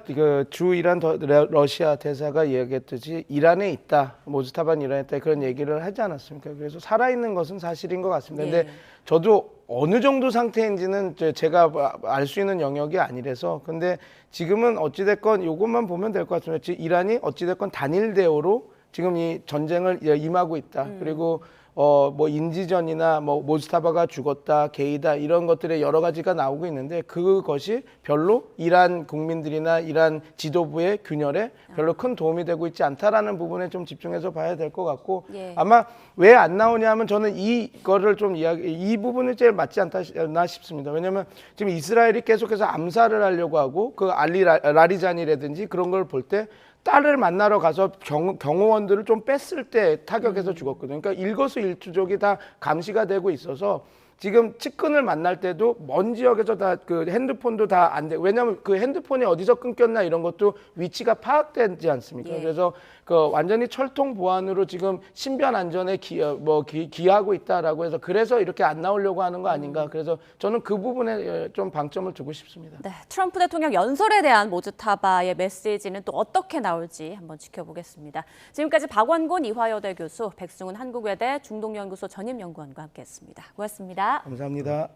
주 이란 러시아 대사가 이야기했듯이 이란에 있다, 모즈타바는 이란에 있다 그런 얘기를 하지 않았습니까? 그래서 살아있는 것은 사실인 것 같습니다. 근데 저도 어느 정도 상태인지는 제가 알 수 있는 영역이 아니라서 근데 지금은 어찌됐건 이것만 보면 될 것 같습니다. 이란이 어찌됐건 단일 대오로 지금 이 전쟁을 임하고 있다. 그리고 뭐 인지전이나 뭐 모즈타바가 죽었다, 게이다 이런 것들의 여러 가지가 나오고 있는데 그것이 별로 이란 국민들이나 이란 지도부의 균열에 별로 큰 도움이 되고 있지 않다라는 부분에 좀 집중해서 봐야 될 것 같고 아마 왜 안 나오냐면 저는 이거를 좀 이 부분이 제일 맞지 않나 싶습니다. 왜냐하면 지금 이스라엘이 계속해서 암살을 하려고 하고 그 알리 라리잔이라든지 그런 걸 볼 때 딸을 만나러 가서 경호원들을 좀 뺐을 때 타격해서 죽었거든요. 그러니까 일거수일투족이 다 감시가 되고 있어서 지금 측근을 만날 때도 먼 지역에서 다 그 핸드폰도 다 안 돼. 왜냐하면 그 핸드폰이 어디서 끊겼나 이런 것도 위치가 파악되지 않습니까? 그래서 그 완전히 철통 보안으로 지금 신변 안전에 기하고 있다라고 해서 그래서 이렇게 안 나오려고 하는 거 아닌가? 그래서 저는 그 부분에 좀 방점을 두고 싶습니다. 네, 트럼프 대통령 연설에 대한 모즈타바의 메시지는 또 어떻게 나올지 한번 지켜보겠습니다. 지금까지 박원곤 이화여대 교수, 백승훈 한국외대 중동연구소 전임연구원과 함께했습니다. 고맙습니다. 감사합니다.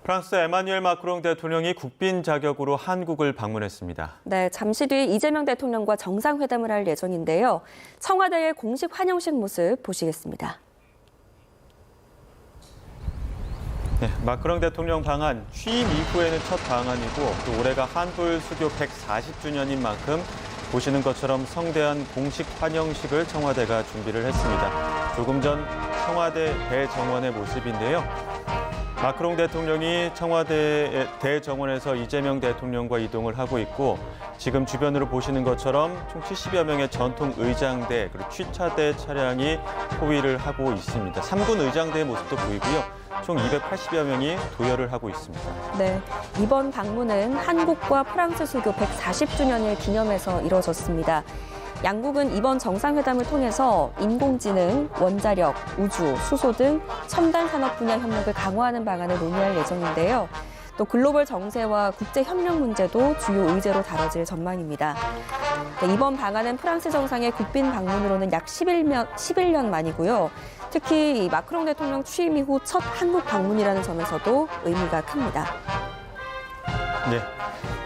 프랑스 에마뉴엘 마크롱 대통령이 국빈 자격으로 한국을 방문했습니다. 네, 잠시 뒤 이재명 대통령과 정상회담을 할 예정인데요. 청와대의 공식 환영식 모습 보시겠습니다. 네, 마크롱 대통령 방한 취임 이후에는 첫 방한이고 또 올해가 한불 수교 140주년인 만큼 보시는 것처럼 성대한 공식 환영식을 청와대가 준비를 했습니다. 조금 전 청와대 대정원의 모습인데요. 마크롱 대통령이 청와대 대정원에서 이재명 대통령과 이동을 하고 있고 지금 주변으로 보시는 것처럼 총 70여 명의 전통 의장대 그리고 취차대 차량이 호위를 하고 있습니다. 3군 의장대의 모습도 보이고요. 총 280여 명이 도열을 하고 있습니다. 네, 이번 방문은 한국과 프랑스 수교 140주년을 기념해서 이뤄졌습니다. 양국은 이번 정상회담을 통해서 인공지능, 원자력, 우주, 수소 등 첨단 산업 분야 협력을 강화하는 방안을 논의할 예정인데요. 또 글로벌 정세와 국제 협력 문제도 주요 의제로 다뤄질 전망입니다. 네, 이번 방안은 프랑스 정상의 국빈 방문으로는 약 11년 만이고요. 특히 마크롱 대통령 취임 이후 첫 한국 방문이라는 점에서도 의미가 큽니다. 네.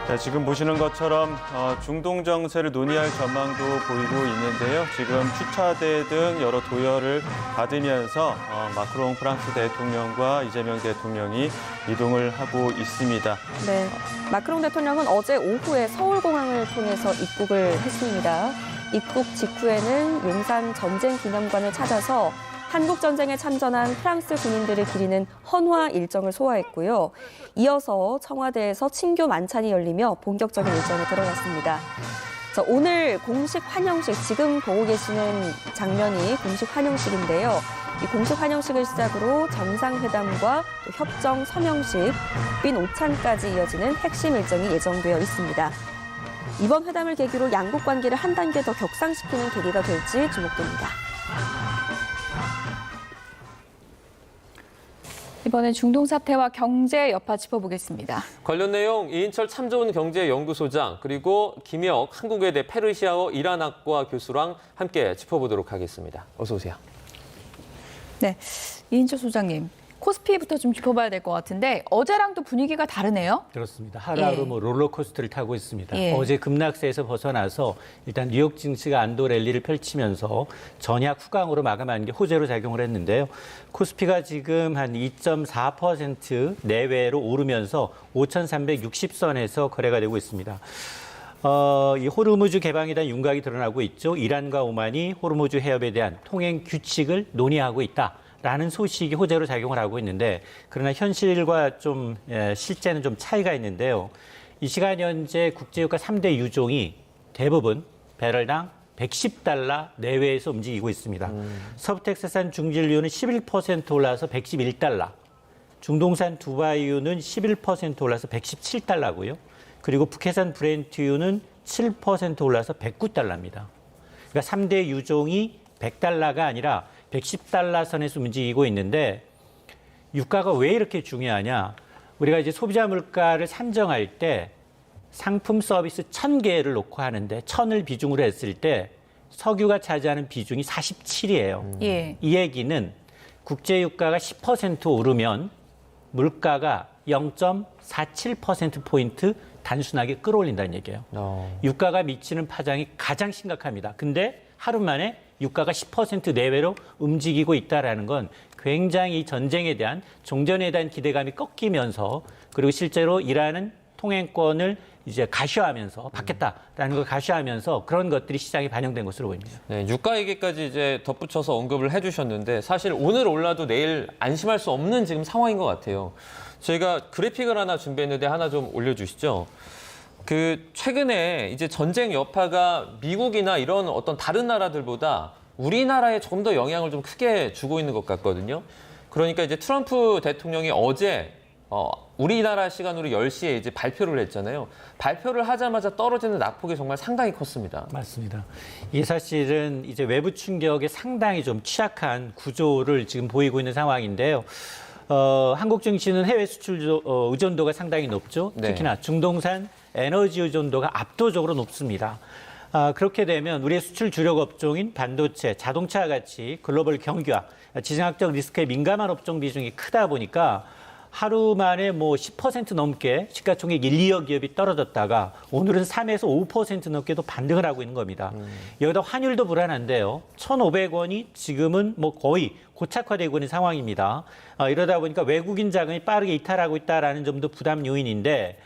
자, 지금 보시는 것처럼 중동 정세를 논의할 전망도 보이고 있는데요. 지금 취차대 등 여러 도열을 받으면서 마크롱 프랑스 대통령과 이재명 대통령이 이동을 하고 있습니다. 네, 마크롱 대통령은 어제 오후에 서울공항을 통해서 입국을 했습니다. 입국 직후에는 용산 전쟁기념관을 찾아서 한국 전쟁에 참전한 프랑스 군인들을 기리는 헌화 일정을 소화했고요. 이어서 청와대에서 친교 만찬이 열리며 본격적인 일정에 들어갔습니다. 자, 오늘 공식 환영식, 지금 보고 계시는 장면이 공식 환영식인데요. 이 공식 환영식을 시작으로 정상회담과 또 협정 서명식, 빈 오찬까지 이어지는 핵심 일정이 예정되어 있습니다. 이번 회담을 계기로 양국 관계를 한 단계 더 격상시키는 계기가 될지 주목됩니다. 이번엔 중동 사태와 경제 여파 짚어보겠습니다. 관련 내용 이인철 참 좋은 경제연구소장 그리고 김혁 한국외대 페르시아어 이란학과 교수랑 함께 짚어보도록 하겠습니다. 어서 오세요. 네, 이인철 소장님. 코스피부터 좀 짚어봐야 될 것 같은데 어제랑 또 분위기가 다르네요. 그렇습니다. 하루하루 예. 뭐 롤러코스터를 타고 있습니다. 예. 어제 급락세에서 벗어나서 일단 뉴욕 증시가 안도 랠리를 펼치면서 전약 후강으로 마감하는 게 호재로 작용을 했는데요. 코스피가 지금 한 2.4% 내외로 오르면서 5,360선에서 거래가 되고 있습니다. 이 호르무즈 개방에 대한 윤곽이 드러나고 있죠. 이란과 오만이 호르무즈 해협에 대한 통행 규칙을 논의하고 있다. 라는 소식이 호재로 작용을 하고 있는데 그러나 현실과 좀 실제는 좀 차이가 있는데요. 이 시간 현재 국제유가 3대 유종이 대부분 배럴당 110달러 내외에서 움직이고 있습니다. 서부텍사스산 중진유는 11% 올라서 111달러, 중동산 두바이유는 11% 올라서 117달러고요. 그리고 북해산 브렌트유는 7% 올라서 109달러입니다. 그러니까 3대 유종이 100달러가 아니라 110달러 선에서 움직이고 있는데 유가가 왜 이렇게 중요하냐? 우리가 이제 소비자 물가를 산정할 때 상품 서비스 1000개를 놓고 하는데 1000을 비중으로 했을 때 석유가 차지하는 비중이 47이에요. 예. 이 얘기는 국제 유가가 10% 오르면 물가가 0.47%포인트 단순하게 끌어올린다는 얘기예요. 유가가 미치는 파장이 가장 심각합니다. 근데 하루 만에 유가가 10% 내외로 움직이고 있다는 건 굉장히 전쟁에 대한 종전에 대한 기대감이 꺾이면서 그리고 실제로 이란은 통행권을 이제 가시화하면서 받겠다라는 걸 가시화하면서 그런 것들이 시장에 반영된 것으로 보입니다. 네, 유가 얘기까지 이제 덧붙여서 언급을 해주셨는데 사실 오늘 올라도 내일 안심할 수 없는 지금 상황인 것 같아요. 저희가 그래픽을 하나 준비했는데 하나 좀 올려주시죠. 최근에 이제 전쟁 여파가 미국이나 이런 어떤 다른 나라들보다 우리나라에 조금 더 영향을 좀 크게 주고 있는 것 같거든요. 그러니까 이제 트럼프 대통령이 어제 우리나라 시간으로 10시에 이제 발표를 했잖아요. 발표를 하자마자 떨어지는 낙폭이 정말 상당히 컸습니다. 맞습니다. 이게 사실은 이제 외부 충격에 상당히 좀 취약한 구조를 지금 보이고 있는 상황인데요. 한국 증시는 해외 수출 의존도가 상당히 높죠. 네. 특히나 중동산 에너지 의존도가 압도적으로 높습니다. 그렇게 되면 우리의 수출 주력 업종인 반도체, 자동차 같이 글로벌 경기와 지정학적 리스크에 민감한 업종 비중이 크다 보니까 하루 만에 뭐 10% 넘게 시가총액 1, 2억 기업이 떨어졌다가 오늘은 3에서 5% 넘게도 반등을 하고 있는 겁니다. 여기다 환율도 불안한데요. 1,500원이 지금은 뭐 거의 고착화되고 있는 상황입니다. 이러다 보니까 외국인 자금이 빠르게 이탈하고 있다는 점도 부담 요인인데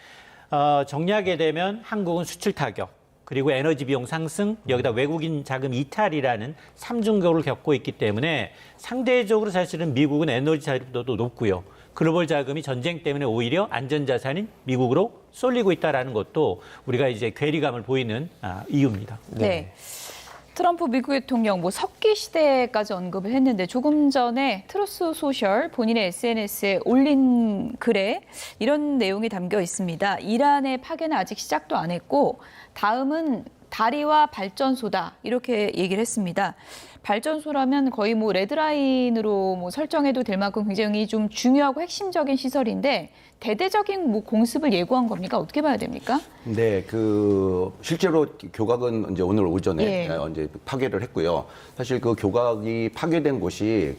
정리하게 되면 한국은 수출 타격, 그리고 에너지 비용 상승, 여기다 외국인 자금 이탈이라는 삼중격을 겪고 있기 때문에 상대적으로 사실은 미국은 에너지 자립도도 높고요. 글로벌 자금이 전쟁 때문에 오히려 안전자산인 미국으로 쏠리고 있다는 것도 우리가 이제 괴리감을 보이는 이유입니다. 네. 트럼프 미국 대통령 석기 시대까지 언급을 했는데 조금 전에 트루스 소셜 본인의 SNS에 올린 글에 이런 내용이 담겨 있습니다. 이란의 파괴는 아직 시작도 안 했고 다음은 다리와 발전소다 이렇게 얘기를 했습니다. 발전소라면 거의 레드라인으로 설정해도 될 만큼 굉장히 좀 중요하고 핵심적인 시설인데 대대적인 공습을 예고한 겁니까? 어떻게 봐야 됩니까? 네, 실제로 교각은 이제 오늘 오전에 이제 파괴를 했고요. 사실 그 교각이 파괴된 곳이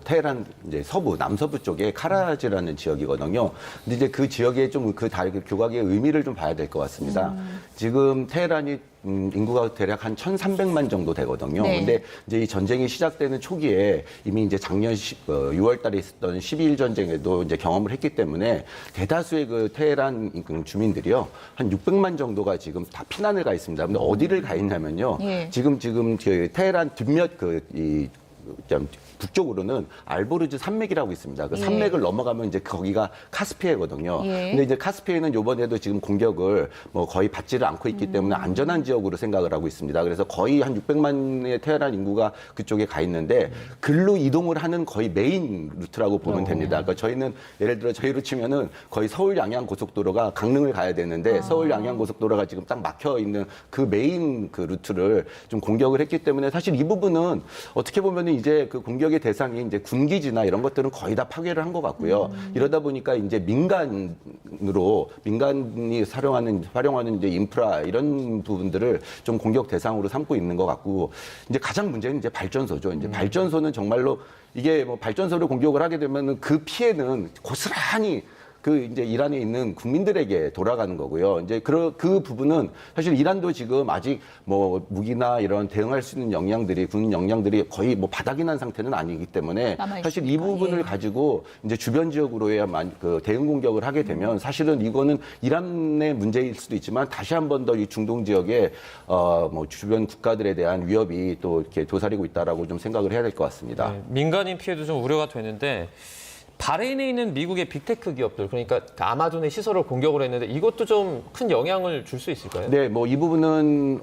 테헤란 이제 남서부 쪽에 카라지라는 지역이거든요. 근데 이제 그 지역에 좀 교각의 의미를 좀 봐야 될 것 같습니다. 지금 테헤란이 인구가 대략 한 1,300만 정도 되거든요. 네. 근데 이제 이 전쟁이 시작되는 초기에 이미 이제 작년 6월 달에 있었던 12일 전쟁에도 이제 경험을 했기 때문에 대다수의 테헤란 주민들이요. 한 600만 정도가 지금 다 피난을 가 있습니다. 근데 어디를 가 있냐면요. 지금 테헤란 뒷몇 북쪽으로는 알보르즈 산맥이라고 있습니다. 그 산맥을 넘어가면 이제 거기가 카스피해거든요. 근데 이제 카스피해는 이번에도 지금 공격을 뭐 거의 받지를 않고 있기 때문에 안전한 지역으로 생각을 하고 있습니다. 그래서 거의 한 600만의 테헤란 인구가 그쪽에 가 있는데 글로 이동을 하는 거의 메인 루트라고 보면 됩니다. 그러니까 저희는 예를 들어 저희로 치면은 거의 서울 양양 고속도로가 강릉을 가야 되는데 서울 양양 고속도로가 지금 딱 막혀 있는 그 메인 그 루트를 좀 공격을 했기 때문에 사실 이 부분은 어떻게 보면은 이제 그 공격의 대상이 이제 군기지나 이런 것들은 거의 다 파괴를 한 것 같고요. 이러다 보니까 이제 민간이 활용하는 이제 인프라 이런 부분들을 좀 공격 대상으로 삼고 있는 것 같고 이제 가장 문제는 이제 발전소죠. 이제 발전소는 정말로 이게 뭐 발전소를 공격을 하게 되면은 그 피해는 고스란히 그 이제 이란에 있는 국민들에게 돌아가는 거고요. 이제 그 부분은 사실 이란도 지금 아직 뭐 무기나 이런 대응할 수 있는 역량들이 군 역량들이 거의 뭐 바닥이 난 상태는 아니기 때문에 사실 이 부분을 가지고 이제 주변 지역으로야만 그 대응 공격을 하게 되면 사실은 이거는 이란의 문제일 수도 있지만 다시 한 번 더 이 중동 지역에 뭐 주변 국가들에 대한 위협이 또 이렇게 도사리고 있다라고 좀 생각을 해야 될 것 같습니다. 네, 민간인 피해도 좀 우려가 되는데. 바레인에 있는 미국의 빅테크 기업들, 그러니까 아마존의 시설을 공격을 했는데 이것도 좀 큰 영향을 줄 수 있을까요? 네, 뭐 이 부분은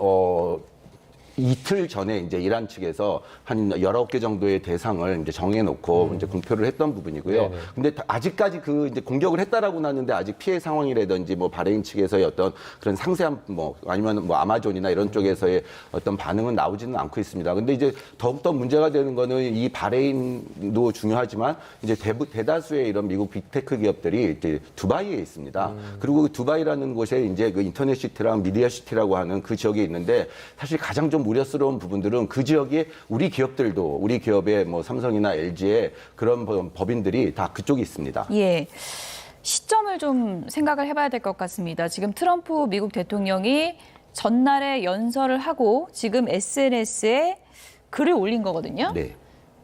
이틀 전에 이제 이란 측에서 한 19개 정도의 대상을 이제 정해놓고 이제 공표를 했던 부분이고요. 네네. 근데 아직까지 그 이제 공격을 했다라고 나는데 아직 피해 상황이라든지 뭐 바레인 측에서의 어떤 그런 상세한 뭐 아니면 뭐 아마존이나 이런 쪽에서의 어떤 반응은 나오지는 않고 있습니다. 근데 이제 더욱더 문제가 되는 거는 이 바레인도 중요하지만 이제 대다수의 이런 미국 빅테크 기업들이 이제 두바이에 있습니다. 그리고 그 두바이라는 곳에 이제 그 인터넷 시티랑 미디어 시티라고 하는 그 지역에 있는데 사실 가장 좀 우려스러운 부분들은 그 지역에 우리 기업들도 우리 기업의 뭐 삼성이나 LG의 그런 법인들이 다 그쪽에 있습니다. 예. 시점을 좀 생각을 해봐야 될 것 같습니다. 지금 트럼프 미국 대통령이 전날에 연설을 하고 지금 SNS에 글을 올린 거거든요. 네.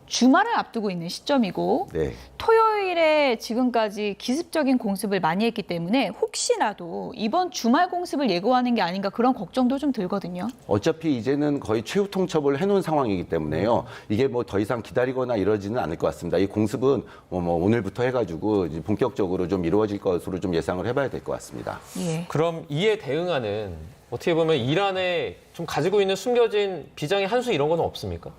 주말을 앞두고 있는 시점이고 네. 토요일에 지금까지 기습적인 공습을 많이 했기 때문에 혹시라도 이번 주말 공습을 예고하는 게 아닌가 그런 걱정도 좀 들거든요. 어차피 이제는 거의 최후 통첩을 해놓은 상황이기 때문에요. 이게 뭐 더 이상 기다리거나 이러지는 않을 것 같습니다. 이 공습은 뭐 오늘부터 해가지고 이제 본격적으로 좀 이루어질 것으로 좀 예상을 해봐야 될 것 같습니다. 예. 그럼 이에 대응하는 어떻게 보면 이란에 좀 가지고 있는 숨겨진 비장의 한 수 이런 건 없습니까?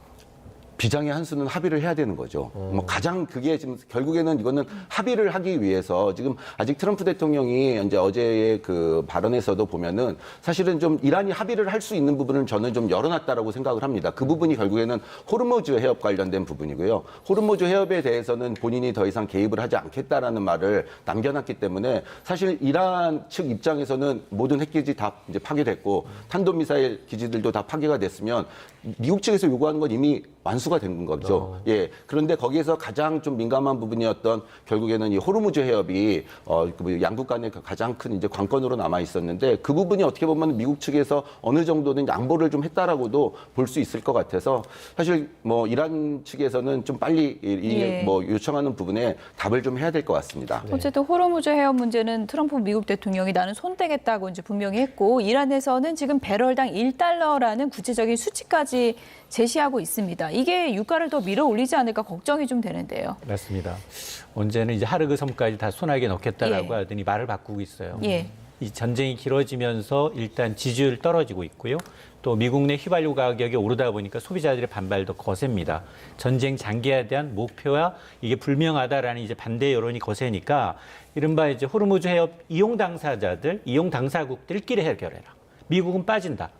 비장의 한 수는 합의를 해야 되는 거죠. 뭐 가장 그게 지금 결국에는 이거는 합의를 하기 위해서 지금 아직 트럼프 대통령이 이제 어제의 그 발언에서도 보면은 사실은 좀 이란이 합의를 할 수 있는 부분은 저는 좀 열어놨다라고 생각을 합니다. 그 부분이 결국에는 호르무즈 해협 관련된 부분이고요. 호르무즈 해협에 대해서는 본인이 더 이상 개입을 하지 않겠다라는 말을 남겨놨기 때문에 사실 이란 측 입장에서는 모든 핵기지 다 이제 파괴됐고 탄도미사일 기지들도 다 파괴가 됐으면 미국 측에서 요구하는 건 이미 완수가 된 거죠. 예. 그런데 거기에서 가장 좀 민감한 부분이었던 결국에는 이 호르무즈 해협이 양국 간의 가장 큰 이제 관건으로 남아 있었는데 그 부분이 어떻게 보면 미국 측에서 어느 정도는 양보를 좀 했다라고도 볼 수 있을 것 같아서 사실 뭐 이란 측에서는 좀 빨리 뭐 요청하는 부분에 답을 좀 해야 될 것 같습니다. 어쨌든 호르무즈 해협 문제는 트럼프 미국 대통령이 나는 손 떼겠다고 이제 분명히 했고 이란에서는 지금 배럴당 1달러라는 구체적인 수치까지 제시하고 있습니다. 이게 유가를 더 밀어 올리지 않을까 걱정이 좀 되는데요. 맞습니다. 언제는 이제 하르그 섬까지 다 손아귀에 넣겠다라고 하더니 말을 바꾸고 있어요. 이 전쟁이 길어지면서 일단 지지율 떨어지고 있고요. 또 미국 내 휘발유 가격이 오르다 보니까 소비자들의 반발도 거셉니다. 전쟁 장기화에 대한 목표와 이게 불명하다라는 이제 반대 여론이 거세니까 이른바 이제 호르무즈 해협 이용 당사자들, 이용 당사국들끼리 해결해라. 미국은 빠진다.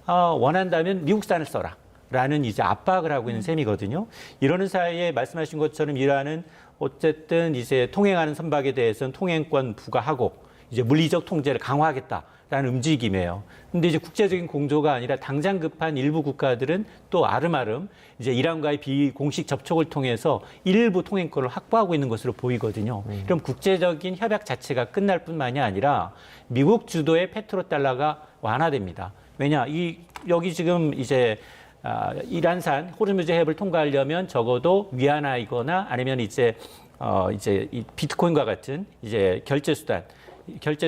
원한다면 미국산을 써라. 라는 이제 압박을 하고 있는 셈이거든요. 이러는 사이에 말씀하신 것처럼 이란은 어쨌든 이제 통행하는 선박에 대해서는 통행권 부과하고 이제 물리적 통제를 강화하겠다라는 움직임이에요. 근데 이제 국제적인 공조가 아니라 당장 급한 일부 국가들은 또 아름아름 이제 이란과의 비공식 접촉을 통해서 일부 통행권을 확보하고 있는 것으로 보이거든요. 그럼 국제적인 협약 자체가 끝날 뿐만이 아니라 미국 주도의 페트로달러가 완화됩니다. 왜냐? 여기 지금 이제 이란산 호르무즈 해협을 통과하려면 적어도 위안화이거나 아니면 이제 이 비트코인과 같은 이제 결제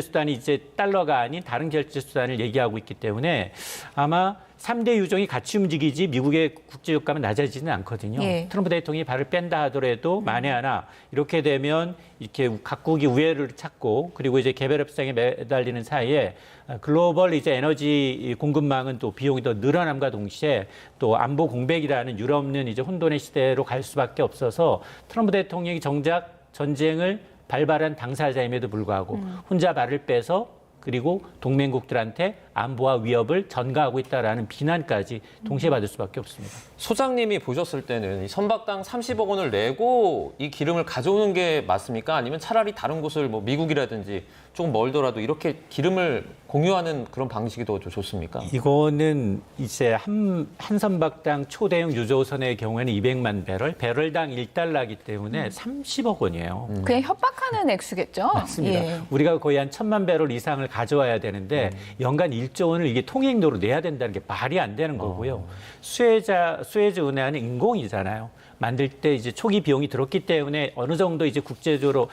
수단이 이제 달러가 아닌 다른 결제 수단을 얘기하고 있기 때문에 아마 3대 유종이 같이 움직이지 미국의 국제 유가는 낮아지지는 않거든요. 예. 트럼프 대통령이 발을 뺀다 하더라도 만에 하나 이렇게 되면 이렇게 각국이 우회를 찾고 그리고 이제 개별 협상에 매달리는 사이에 글로벌 이제 에너지 공급망은 또 비용이 더 늘어남과 동시에 또 안보 공백이라는 유럽는 이제 혼돈의 시대로 갈 수밖에 없어서 트럼프 대통령이 정작 전쟁을 발발한 당사자임에도 불구하고 혼자 발을 빼서 그리고 동맹국들한테 안보와 위협을 전가하고 있다라는 비난까지 동시에 받을 수밖에 없습니다. 소장님이 보셨을 때는 이 선박당 30억 원을 내고 이 기름을 가져오는 게 맞습니까? 아니면 차라리 다른 곳을 뭐 미국이라든지 조금 멀더라도 이렇게 기름을 공유하는 그런 방식이 더 좋습니까? 이거는 이제 한 선박당 초대형 유조선의 경우에는 200만 배럴당 1달러이기 때문에 30억 원이에요. 그냥 협박하는 액수겠죠? 맞습니다. 예. 우리가 거의 한 1,000만 배럴 이상을 가져와야 되는데 연간 1조 원을 이게 통행료로 내야 된다는 게 말이 안 되는 거고요. 수에즈 운하는 인공이잖아요. 만들 때 이제 초기 비용이 들었기 때문에 어느 정도 이제 국제적으로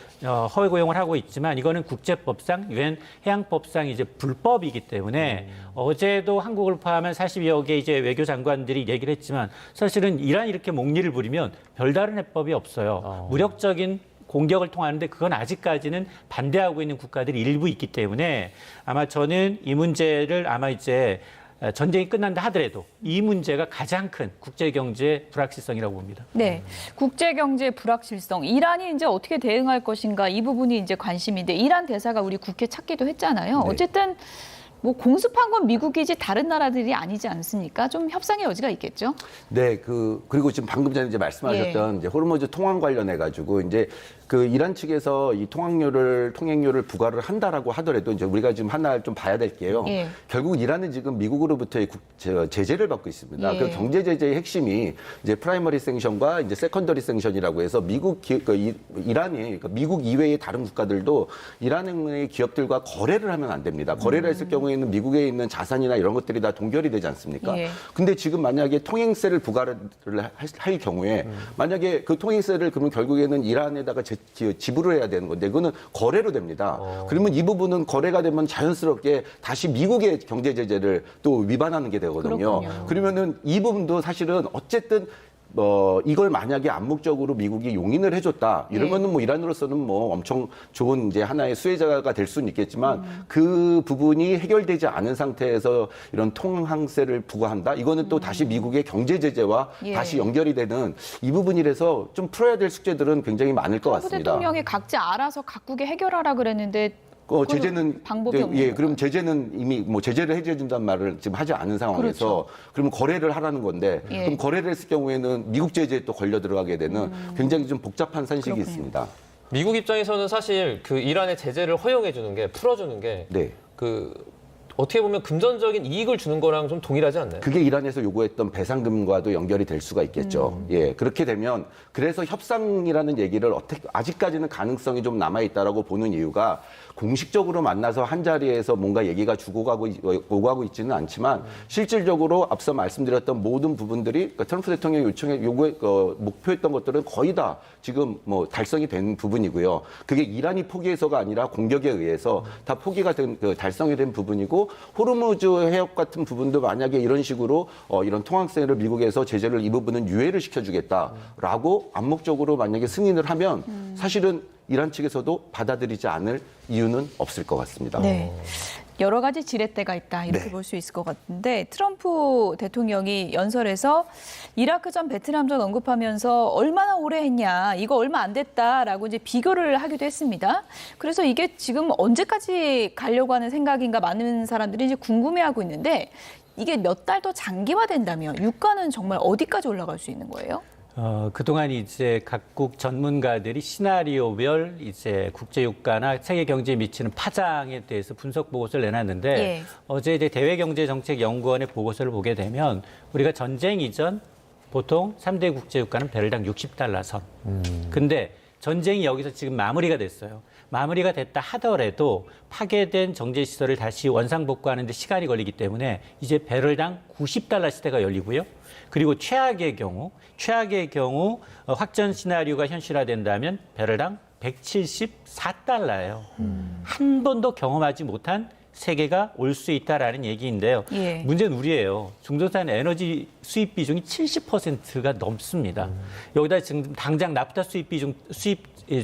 허위 고용을 하고 있지만 이거는 국제법상 유엔 해양법상 이제 불법이기 때문에 어제도 한국을 포함한 42여 개 이제 외교 장관들이 얘기를 했지만 사실은 이란이 이렇게 목리를 부리면 별다른 해법이 없어요. 무력적인 공격을 통하는데 그건 아직까지는 반대하고 있는 국가들이 일부 있기 때문에 아마 저는 이 문제를 아마 이제 전쟁이 끝난다 하더라도 이 문제가 가장 큰 국제경제 불확실성이라고 봅니다. 네, 국제경제 불확실성. 이란이 이제 어떻게 대응할 것인가 이 부분이 이제 관심인데 이란 대사가 우리 국회 찾기도 했잖아요. 네. 어쨌든 뭐 공습한 건 미국이지 다른 나라들이 아니지 않습니까? 좀 협상의 여지가 있겠죠? 네, 그리고 지금 방금 전에 이제 말씀하셨던 이제 호르무즈 통항 관련해 가지고 이제 그 이란 측에서 이 통행료를 부과를 한다라고 하더라도 이제 우리가 지금 하나 좀 봐야 될 게요. 예. 결국 이란은 지금 미국으로부터의 제재를 받고 있습니다. 예. 그 경제 제재의 핵심이 이제 프라이머리 생션과 이제 세컨더리 생션이라고 해서 이란이 그러니까 미국 이외의 다른 국가들도 이란의 기업들과 거래를 하면 안 됩니다. 거래를 했을 경우에는 미국에 있는 자산이나 이런 것들이 다 동결이 되지 않습니까? 예. 근데 지금 만약에 통행세를 부과를 할 경우에 만약에 그 통행세를 그러면 결국에는 이란에다가 지불을 해야 되는 건데 그거는 거래로 됩니다. 그러면 이 부분은 거래가 되면 자연스럽게 다시 미국의 경제 제재를 또 위반하는 게 되거든요. 그렇군요. 그러면은 이 부분도 사실은 어쨌든 이걸 만약에 암묵적으로 미국이 용인을 해줬다 이러면은 뭐 이란으로서는 뭐 엄청 좋은 이제 하나의 수혜자가 될 수는 있겠지만 그 부분이 해결되지 않은 상태에서 이런 통항세를 부과한다 이거는 또 다시 미국의 경제 제재와 예. 다시 연결이 되는 이 부분이라서 좀 풀어야 될 숙제들은 굉장히 많을 것 트럼프 같습니다. 대통령이 각자 알아서 각국에 해결하라 그랬는데 제재는 방법이 없는 그럼 제재는 이미 뭐 제재를 해제 준다는 말을 지금 하지 않은 상황에서 그러면 거래를 하라는 건데 예. 그럼 거래를 했을 경우에는 미국 제재에 또 걸려 들어가게 되는 굉장히 좀 복잡한 산식이 그렇군요. 있습니다. 미국 입장에서는 사실 그 이란의 제재를 허용해 주는 게 풀어주는 게 네. 어떻게 보면 금전적인 이익을 주는 거랑 좀 동일하지 않나요? 그게 이란에서 요구했던 배상금과도 연결이 될 수가 있겠죠. 예, 그렇게 되면 그래서 협상이라는 얘기를 아직까지는 가능성이 좀 남아 있다라고 보는 이유가 공식적으로 만나서 한 자리에서 뭔가 얘기가 오고 가고 있지는 않지만 실질적으로 앞서 말씀드렸던 모든 부분들이 그러니까 트럼프 대통령이 목표했던 것들은 거의 다 지금 뭐 달성이 된 부분이고요. 그게 이란이 포기해서가 아니라 공격에 의해서 다 포기가 된 달성이 된 부분이고 호르무즈 해협 같은 부분도 만약에 이런 식으로 이런 통항세를 미국에서 제재를 이 부분은 유예를 시켜주겠다라고 암묵적으로 만약에 승인을 하면 사실은 이란 측에서도 받아들이지 않을 이유는 없을 것 같습니다. 네. 여러 가지 지렛대가 있다 이렇게 네. 볼 수 있을 것 같은데 트럼프 대통령이 연설에서 이라크전, 베트남전 언급하면서 얼마나 오래 했냐, 이거 얼마 안 됐다라고 이제 비교를 하기도 했습니다. 그래서 이게 지금 언제까지 가려고 하는 생각인가 많은 사람들이 이제 궁금해하고 있는데 이게 몇 달 더 장기화된다면 유가는 정말 어디까지 올라갈 수 있는 거예요? 그동안 이제 각국 전문가들이 시나리오별 이제 국제유가나 세계 경제에 미치는 파장에 대해서 분석 보고서를 내놨는데 예. 어제 이제 대외경제정책연구원의 보고서를 보게 되면 우리가 전쟁 이전 보통 3대 국제유가는 배럴당 60달러 선. 근데 전쟁이 여기서 지금 마무리가 됐어요. 마무리가 됐다 하더라도 파괴된 정제시설을 다시 원상복구하는 데 시간이 걸리기 때문에 이제 배럴당 90달러 시대가 열리고요. 그리고 최악의 경우 확전 시나리오가 현실화된다면 배럴당 174달러예요. 한 번도 경험하지 못한 세계가 올 수 있다라는 얘기인데요. 예. 문제는 우리예요. 중동산 에너지 수입 비중이 70%가 넘습니다. 여기다 지금 당장 나프타 수입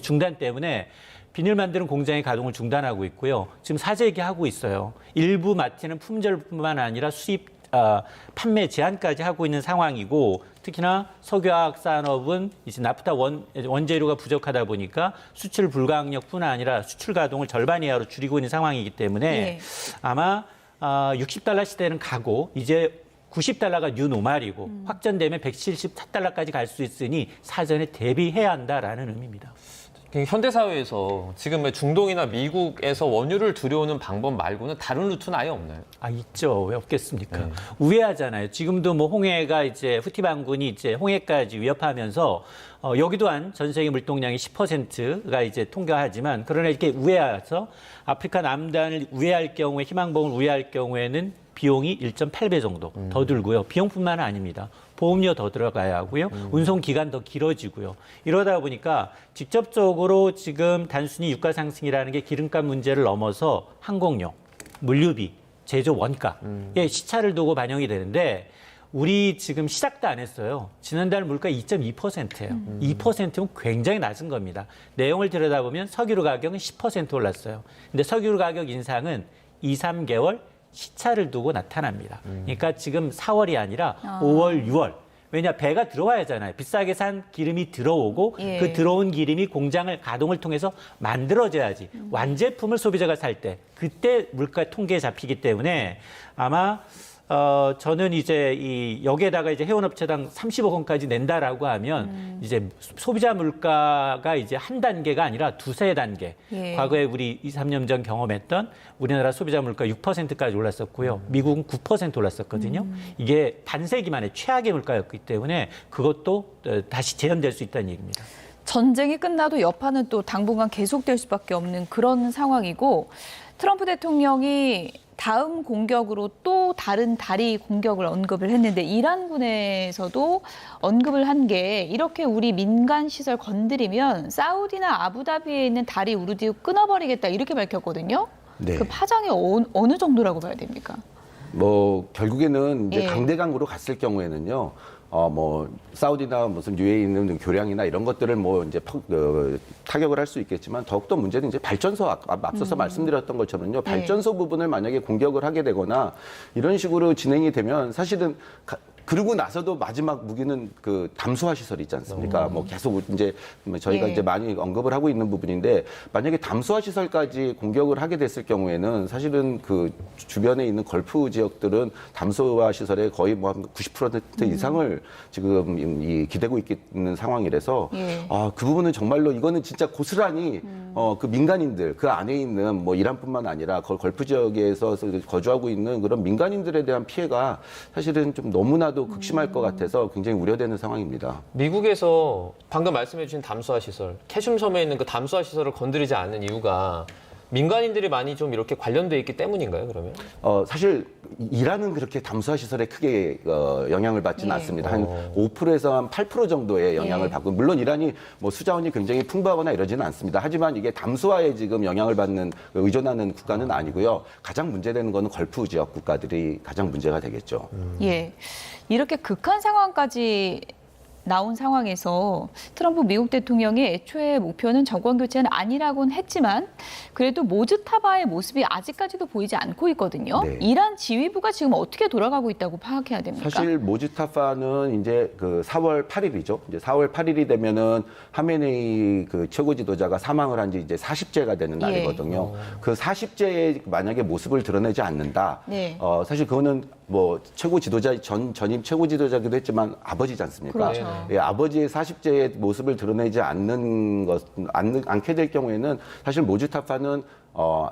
중단 때문에 비닐 만드는 공장의 가동을 중단하고 있고요. 지금 사재기하고 있어요. 일부 마트는 품절뿐만 아니라 판매 제한까지 하고 있는 상황이고, 특히나 석유화학 산업은 이제 나프타 원재료가 부족하다 보니까 수출 불가항력뿐 아니라 수출 가동을 절반 이하로 줄이고 있는 상황이기 때문에 예. 아마 $60 시대는 가고 이제 $90가 뉴 노말이고 확전되면 $174까지 갈 수 있으니 사전에 대비해야 한다라는 의미입니다. 현대 사회에서 지금 중동이나 미국에서 원유를 들여오는 방법 말고는 다른 루트는 아예 없나요? 있죠. 왜 없겠습니까? 우회하잖아요. 지금도 뭐 홍해가 이제 후티 반군이 이제 홍해까지 위협하면서 여기 또한 전 세계 물동량의 10%가 이제 통과하지만, 그러나 이렇게 우회해서 아프리카 남단을 우회할 경우에, 희망봉을 우회할 경우에는 비용이 1.8배 정도 더 들고요. 비용뿐만 아닙니다. 보험료 더 들어가야 하고요. 운송 기간 더 길어지고요. 이러다 보니까 직접적으로 지금 단순히 유가 상승이라는 게 기름값 문제를 넘어서 항공료, 물류비, 제조 원가에 시차를 두고 반영이 되는데, 우리 지금 시작도 안 했어요. 지난달 물가 2.2%예요. 2%면 굉장히 낮은 겁니다. 내용을 들여다보면 석유류 가격은 10% 올랐어요. 근데 석유류 가격 인상은 2, 3개월 시차를 두고 나타납니다. 그러니까 지금 4월이 아니라 5월, 6월. 왜냐, 배가 들어와야 하잖아요. 비싸게 산 기름이 들어오고 예. 그 들어온 기름이 공장을 가동을 통해서 만들어져야지. 완제품을 소비자가 살 때 그때 물가 통계에 잡히기 때문에 아마 저는 이제 여기에다가 이제 회원업체당 30억 원까지 낸다라고 하면 이제 소비자 물가가 이제 한 단계가 아니라 두세 단계. 예. 과거에 우리 2, 3년 전 경험했던 우리나라 소비자 물가 6%까지 올랐었고요. 미국은 9% 올랐었거든요. 이게 반세기 만에 최악의 물가였기 때문에 그것도 다시 재현될 수 있다는 얘기입니다. 전쟁이 끝나도 여파는 또 당분간 계속될 수밖에 없는 그런 상황이고, 트럼프 대통령이 다음 공격으로 또 다른 다리 공격을 언급을 했는데, 이란군에서도 언급을 한 게 이렇게 우리 민간 시설 건드리면 사우디나 아부다비에 있는 다리 우르디우 끊어버리겠다, 이렇게 밝혔거든요. 네. 그 파장이 어느 정도라고 봐야 됩니까? 뭐 결국에는 이제 예. 강대강으로 갔을 경우에는요. 뭐 사우디나 무슨 UAE 있는 교량이나 이런 것들을 뭐 이제 타격을 할 수 있겠지만, 더욱더 문제는 이제 발전소, 앞서서 말씀드렸던 것처럼요. 발전소 부분을 만약에 공격을 하게 되거나 이런 식으로 진행이 되면, 사실은 그러고 나서도 마지막 무기는 그 담수화 시설이 있지 않습니까? 뭐 계속 이제 저희가 예. 이제 많이 언급을 하고 있는 부분인데, 만약에 담수화 시설까지 공격을 하게 됐을 경우에는 사실은 그 주변에 있는 걸프 지역들은 담수화 시설의 거의 뭐 한 90% 이상을 지금 기대고 있는 상황이라서 예. 그 부분은 정말로 이거는 진짜 고스란히 그 민간인들, 그 안에 있는 뭐 이란뿐만 아니라 걸프 지역에서 거주하고 있는 그런 민간인들에 대한 피해가 사실은 좀 너무나도 극심할 것 같아서 굉장히 우려되는 상황입니다. 미국에서 방금 말씀해 주신 담수화 시설, 캐슘 섬에 있는 그 담수화 시설을 건드리지 않는 이유가 민간인들이 많이 좀 이렇게 관련돼 있기 때문인가요, 그러면? 사실 이란은 그렇게 담수화 시설에 크게 영향을 받지는 예. 않습니다. 한 5%에서 한 8% 정도의 영향을 예. 받고, 물론 이란이 뭐 수자원이 굉장히 풍부하거나 이러지는 않습니다. 하지만 이게 담수화에 지금 영향을 받는, 의존하는 국가는 아니고요. 가장 문제되는 거는 걸프 지역 국가들이 가장 문제가 되겠죠. 예, 이렇게 극한 상황까지 나온 상황에서 트럼프 미국 대통령이 애초에 목표는 정권 교체는 아니라고는 했지만, 그래도 모즈타바의 모습이 아직까지도 보이지 않고 있거든요. 네. 이란 지휘부가 지금 어떻게 돌아가고 있다고 파악해야 됩니까? 사실 모즈타파는 이제 그 4월 8일이죠. 이제 4월 8일이 되면은 하메네이 그 최고 지도자가 사망을 한 지 이제 40제가 되는 날이거든요. 그 40제의 만약에 모습을 드러내지 않는다. 네. 사실 그거는 뭐 최고 지도자 전임 최고 지도자기도 했지만 아버지지 않습니까? 그렇죠. 예, 아버지의 40제의 모습을 드러내지 않게 될 경우에는 사실 모즈타파는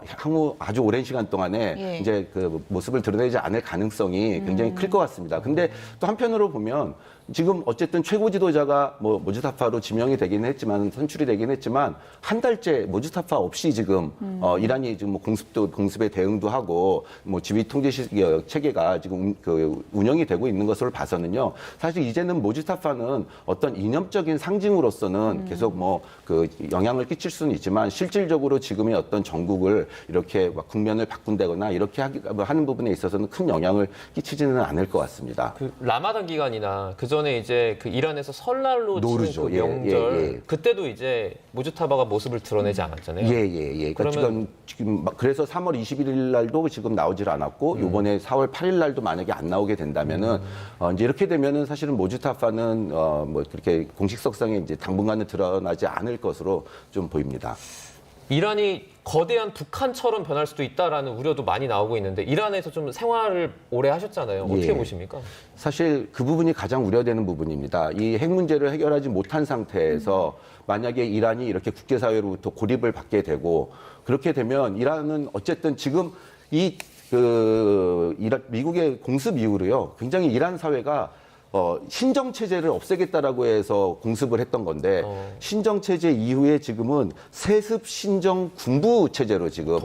향후 아주 오랜 시간 동안에 예. 이제 그 모습을 드러내지 않을 가능성이 굉장히 클 것 같습니다. 근데 또 한편으로 보면 지금 어쨌든 최고 지도자가 뭐 모즈타파로 지명이 되긴 했지만 선출이 되긴 했지만 한 달째 모즈타파 없이 지금 이란이 지금 뭐 공습에 대응도 하고 뭐 지휘 통제 체계가 지금 그 운영이 되고 있는 것을 봐서는요. 사실 이제는 모즈타파는 어떤 이념적인 상징으로서는 계속 뭐 그 영향을 끼칠 수는 있지만 실질적으로 지금의 어떤 정국을 이렇게 막 국면을 바꾼다거나 이렇게 하는 부분에 있어서는 큰 영향을 끼치지는 않을 것 같습니다. 그 라마단 기간이나 그 전에 이제 그 이란에서 설날로 노르죠. 치는 그 명절 그때도 이제 모즈타바가 모습을 드러내지 않았잖아요. 예. 그러니까 지금 그래서 3월 21일 날도 지금 나오질 않았고 이번에 4월 8일 날도 만약에 안 나오게 된다면은 이제 이렇게 되면은 사실은 모즈타파는 뭐 그렇게 공식석상에 이제 당분간은 드러나지 않을 것으로 좀 보입니다. 이란이 거대한 북한처럼 변할 수도 있다라는 우려도 많이 나오고 있는데 이란에서 좀 생활을 오래 하셨잖아요. 어떻게 보십니까? 사실 그 부분이 가장 우려되는 부분입니다. 이 핵 문제를 해결하지 못한 상태에서 만약에 이란이 이렇게 국제사회로부터 고립을 받게 되고 그렇게 되면 이란은 어쨌든 지금 미국의 공습 이후로요. 굉장히 이란 사회가 신정체제를 없애겠다라고 해서 공습을 했던 건데 신정체제 이후에 지금은 세습 신정 군부체제로 지금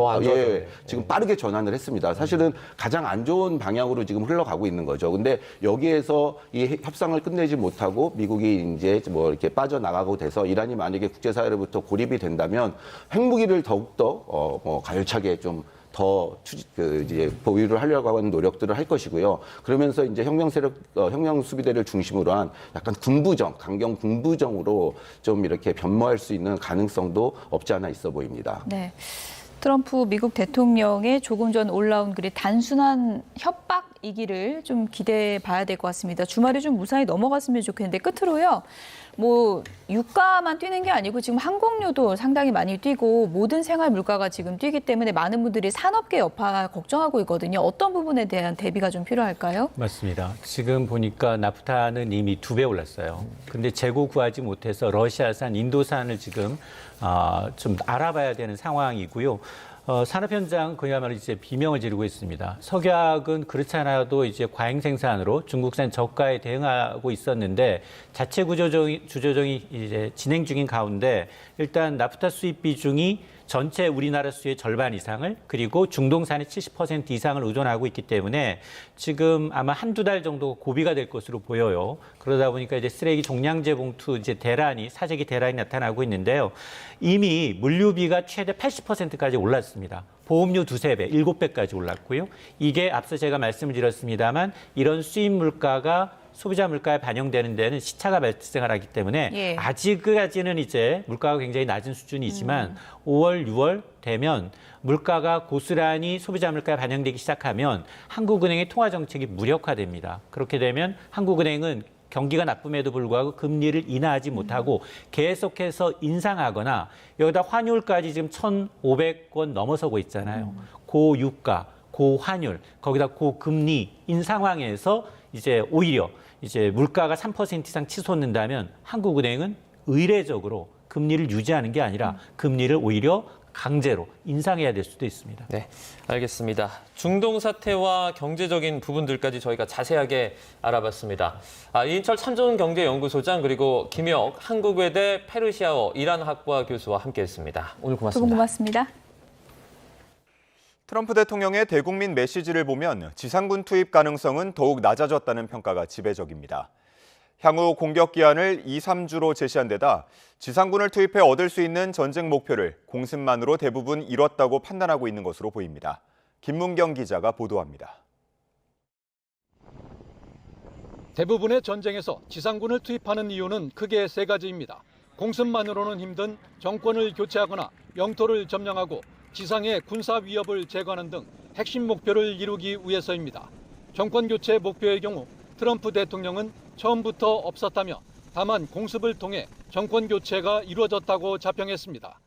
지금 빠르게 전환을 했습니다. 사실은 가장 안 좋은 방향으로 지금 흘러가고 있는 거죠. 근데 여기에서 이 협상을 끝내지 못하고 미국이 이제 뭐 이렇게 빠져나가고 돼서 이란이 만약에 국제사회로부터 고립이 된다면 핵무기를 더욱더 뭐 가열차게 좀 더 이제 보유를 하려고 하는 노력들을 할 것이고요. 그러면서 이제 혁명 수비대를 중심으로 한 약간 군부정, 강경 군부정으로 좀 이렇게 변모할 수 있는 가능성도 없지 않아 있어 보입니다. 네. 트럼프 미국 대통령의 조금 전 올라온 글이 단순한 협박이기를 좀 기대해 봐야 될 것 같습니다. 주말에 좀 무사히 넘어갔으면 좋겠는데 끝으로요. 뭐 유가만 뛰는 게 아니고 지금 항공료도 상당히 많이 뛰고 모든 생활 물가가 지금 뛰기 때문에 많은 분들이 산업계 여파 걱정하고 있거든요. 어떤 부분에 대한 대비가 좀 필요할까요? 맞습니다. 지금 보니까 나프타는 이미 2배 올랐어요. 근데 재고 구하지 못해서 러시아산, 인도산을 지금 좀 알아봐야 되는 상황이고요. 산업 현장 그야말로 이제 비명을 지르고 있습니다. 석유화학은 그렇지 않아도 이제 과잉 생산으로 중국산 저가에 대응하고 있었는데 자체 구조조정이 이제 진행 중인 가운데 일단 나프타 수입 비중이 전체 우리나라 수의 절반 이상을 그리고 중동산의 70% 이상을 의존하고 있기 때문에 지금 아마 한두 달 정도 고비가 될 것으로 보여요. 그러다 보니까 이제 쓰레기 종량제 봉투 이제 사재기 대란이 나타나고 있는데요. 이미 물류비가 최대 80%까지 올랐습니다. 보험료 2~3배, 7배까지 올랐고요. 이게 앞서 제가 말씀을 드렸습니다만 이런 수입 물가가 소비자 물가에 반영되는 데는 시차가 발생을 하기 때문에 아직까지는 이제 물가가 굉장히 낮은 수준이지만 5월, 6월 되면 물가가 고스란히 소비자 물가에 반영되기 시작하면 한국은행의 통화 정책이 무력화됩니다. 그렇게 되면 한국은행은 경기가 나쁨에도 불구하고 금리를 인하하지 못하고 계속해서 인상하거나 여기다 환율까지 지금 1,500원 넘어서고 있잖아요. 고유가, 고환율, 거기다 고금리인 상황에서 이제 오히려 이제 물가가 3% 이상 치솟는다면 한국은행은 의례적으로 금리를 유지하는 게 아니라 금리를 오히려 강제로 인상해야 될 수도 있습니다. 네, 알겠습니다. 중동 사태와 경제적인 부분들까지 저희가 자세하게 알아봤습니다. 이인철 참전경제연구소장 그리고 김혁 한국외대 페르시아어 이란학과 교수와 함께했습니다. 오늘 고맙습니다. 두 분 고맙습니다. 트럼프 대통령의 대국민 메시지를 보면 지상군 투입 가능성은 더욱 낮아졌다는 평가가 지배적입니다. 향후 공격 기한을 2~3주로 제시한 데다 지상군을 투입해 얻을 수 있는 전쟁 목표를 공습만으로 대부분 이뤘다고 판단하고 있는 것으로 보입니다. 김문경 기자가 보도합니다. 대부분의 전쟁에서 지상군을 투입하는 이유는 크게 세 가지입니다. 공습만으로는 힘든 정권을 교체하거나 영토를 점령하고 지상의 군사 위협을 제거하는 등 핵심 목표를 이루기 위해서입니다. 정권 교체 목표의 경우 트럼프 대통령은 처음부터 없었다며 다만 공습을 통해 정권 교체가 이루어졌다고 자평했습니다.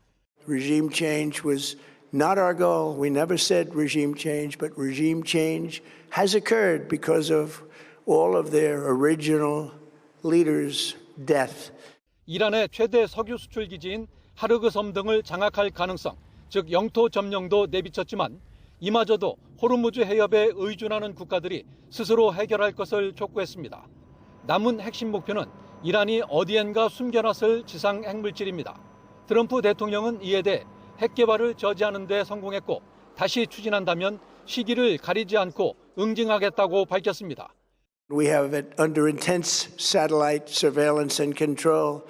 Regime change was not our goal. We never said regime change, but regime change has occurred because of all of their original leaders' death. 이란의 최대 석유 수출 기지인 하르그 섬 등을 장악할 가능성, 즉 영토 점령도 내비쳤지만 이마저도 호르무즈 해협에 의존하는 국가들이 스스로 해결할 것을 촉구했습니다. 남은 핵심 목표는 이란이 어디엔가 숨겨놨을 지상 핵물질입니다. 트럼프 대통령은 이에 대해 핵 개발을 저지하는 데 성공했고 다시 추진한다면 시기를 가리지 않고 응징하겠다고 밝혔습니다. We have it under intense satellite surveillance and control.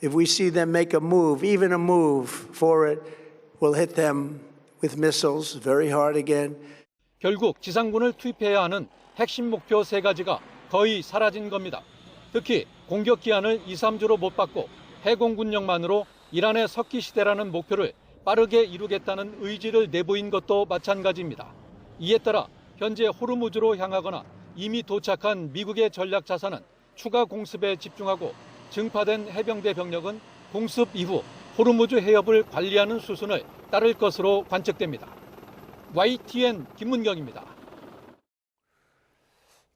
If we see them make a move, even a move for it, we'll hit them with missiles very hard again. 결국 지상군을 투입해야 하는 핵심 목표 세 가지가 거의 사라진 겁니다. 특히 공격 기한을 2, 3주로 못 받고 해공군력만으로 이란의 석기 시대라는 목표를 빠르게 이루겠다는 의지를 내보인 것도 마찬가지입니다. 이에 따라 현재 호르무즈로 향하거나 이미 도착한 미국의 전략 자산은 추가 공습에 집중하고 증파된 해병대 병력은 공습 이후 호르무즈 해협을 관리하는 수순을 따를 것으로 관측됩니다. YTN 김문경입니다.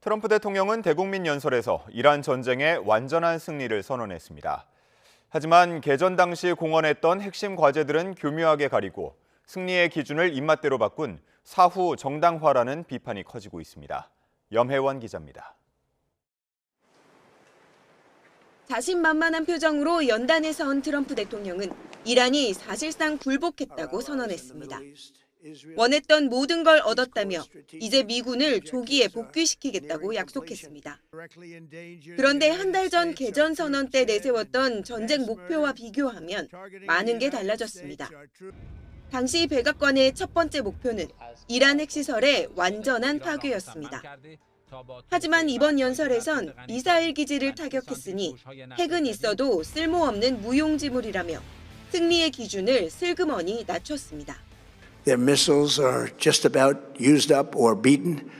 트럼프 대통령은 대국민 연설에서 이란 전쟁의 완전한 승리를 선언했습니다. 하지만 개전 당시 공언했던 핵심 과제들은 교묘하게 가리고 승리의 기준을 입맛대로 바꾼 사후 정당화라는 비판이 커지고 있습니다. 염혜원 기자입니다. 자신만만한 표정으로 연단에 선 트럼프 대통령은 이란이 사실상 굴복했다고 선언했습니다. 원했던 모든 걸 얻었다며 이제 미군을 조기에 복귀시키겠다고 약속했습니다. 그런데 한 달 전 개전 선언 때 내세웠던 전쟁 목표와 비교하면 많은 게 달라졌습니다. 당시 백악관의 첫 번째 목표는 이란 핵시설의 완전한 파괴였습니다. 하지만 이번 연설에선 미사일 기지를 타격했으니 핵은 있어도 쓸모없는 무용지물이라며 승리의 기준을 슬그머니 낮췄습니다. Their missiles are just about used up or beaten.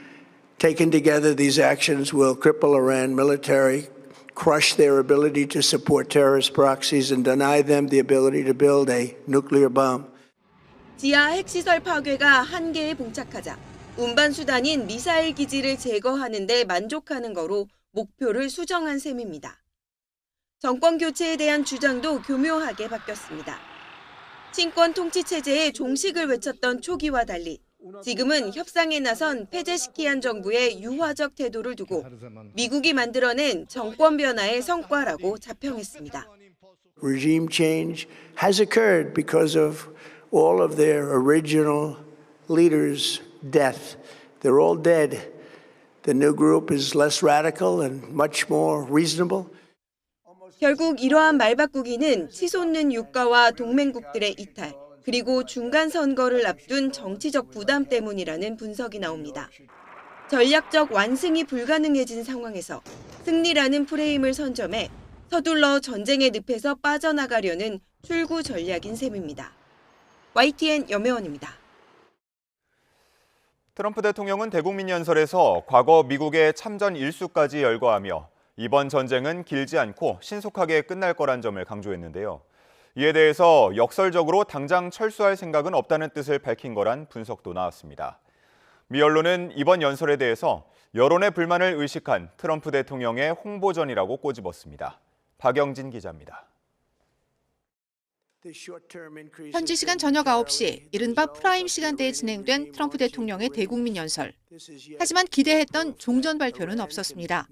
Taken together, these actions will cripple Iran military, crush their ability to support terrorist proxies, and deny them the ability to build a nuclear bomb. 지하 핵시설 파괴가 한계에 봉착하자 운반 수단인 미사일 기지를 제거하는 데 만족하는 거로 목표를 수정한 셈입니다. 정권 교체에 대한 주장도 교묘하게 바뀌었습니다. 친권 통치 체제의 종식을 외쳤던 초기와 달리 지금은 협상에 나선 페제시키안 정부의 유화적 태도를 두고 미국이 만들어낸 정권 변화의 성과라고 자평했습니다. Regime change has occurred because of all of their original leaders' death. They're all dead. The new group is less radical and much more reasonable. 결국 이러한 말바꾸기는 치솟는 유가와 동맹국들의 이탈, 그리고 중간 선거를 앞둔 정치적 부담 때문이라는 분석이 나옵니다. 전략적 완승이 불가능해진 상황에서 승리라는 프레임을 선점해 서둘러 전쟁의 늪에서 빠져나가려는 출구 전략인 셈입니다. YTN 염혜원입니다. 트럼프 대통령은 대국민 연설에서 과거 미국의 참전 일수까지 열거하며 이번 전쟁은 길지 않고 신속하게 끝날 거란 점을 강조했는데요. 이에 대해서 역설적으로 당장 철수할 생각은 없다는 뜻을 밝힌 거란 분석도 나왔습니다. 미 언론은 이번 연설에 대해서 여론의 불만을 의식한 트럼프 대통령의 홍보전이라고 꼬집었습니다. 박영진 기자입니다. 현지 시간 저녁 9시 이른바 프라임 시간대에 진행된 트럼프 대통령의 대국민 연설. 하지만 기대했던 종전 발표는 없었습니다.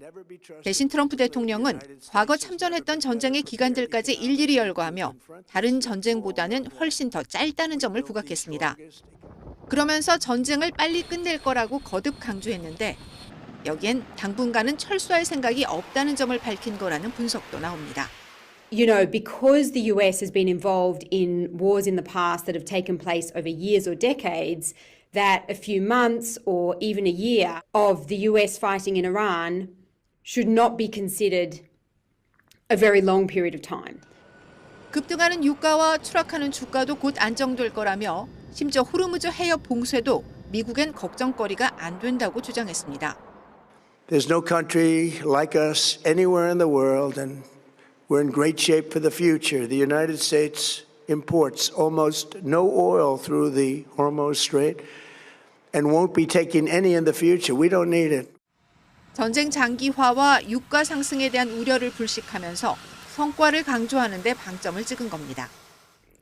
대신 트럼프 대통령은 과거 참전했던 전쟁의 기간들까지 일일이 열거하며 다른 전쟁보다는 훨씬 더 짧다는 점을 부각했습니다. 그러면서 전쟁을 빨리 끝낼 거라고 거듭 강조했는데 여기엔 당분간은 철수할 생각이 없다는 점을 밝힌 거라는 분석도 나옵니다. You know, because the US has been involved in wars in the past that have taken place over years or decades, that a few months or even a year of the US fighting in Iran should not be considered a very long period of time. 급등하는 유가와 추락하는 주가도 곧 안정될 거라며 심지어 호르무즈 해협 봉쇄도 미국엔 걱정거리가 안 된다고 주장했습니다. There's no country like us anywhere in the world, and we're in great shape for the future. The United States imports almost no oil through the Hormuz Strait and won't be taking any in the future. We don't need it. 전쟁 장기화와 유가 상승에 대한 우려를 불식하면서 성과를 강조하는 데 방점을 찍은 겁니다.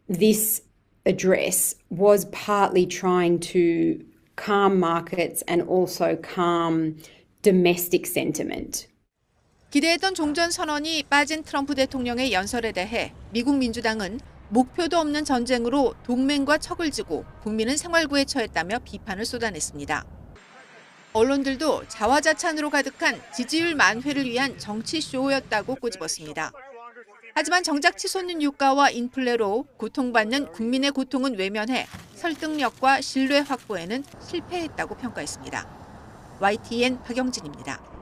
This address was partly trying to calm markets and also calm domestic sentiment. 기대했던 종전 선언이 빠진 트럼프 대통령의 연설에 대해 미국 민주당은 목표도 없는 전쟁으로 동맹과 척을 지고 국민은 생활고에 처했다며 비판을 쏟아냈습니다. 언론들도 자화자찬으로 가득한 지지율 만회를 위한 정치 쇼였다고 꼬집었습니다. 하지만 정작 치솟는 유가와 인플레로 고통받는 국민의 고통은 외면해 설득력과 신뢰 확보에는 실패했다고 평가했습니다. YTN 박영진입니다.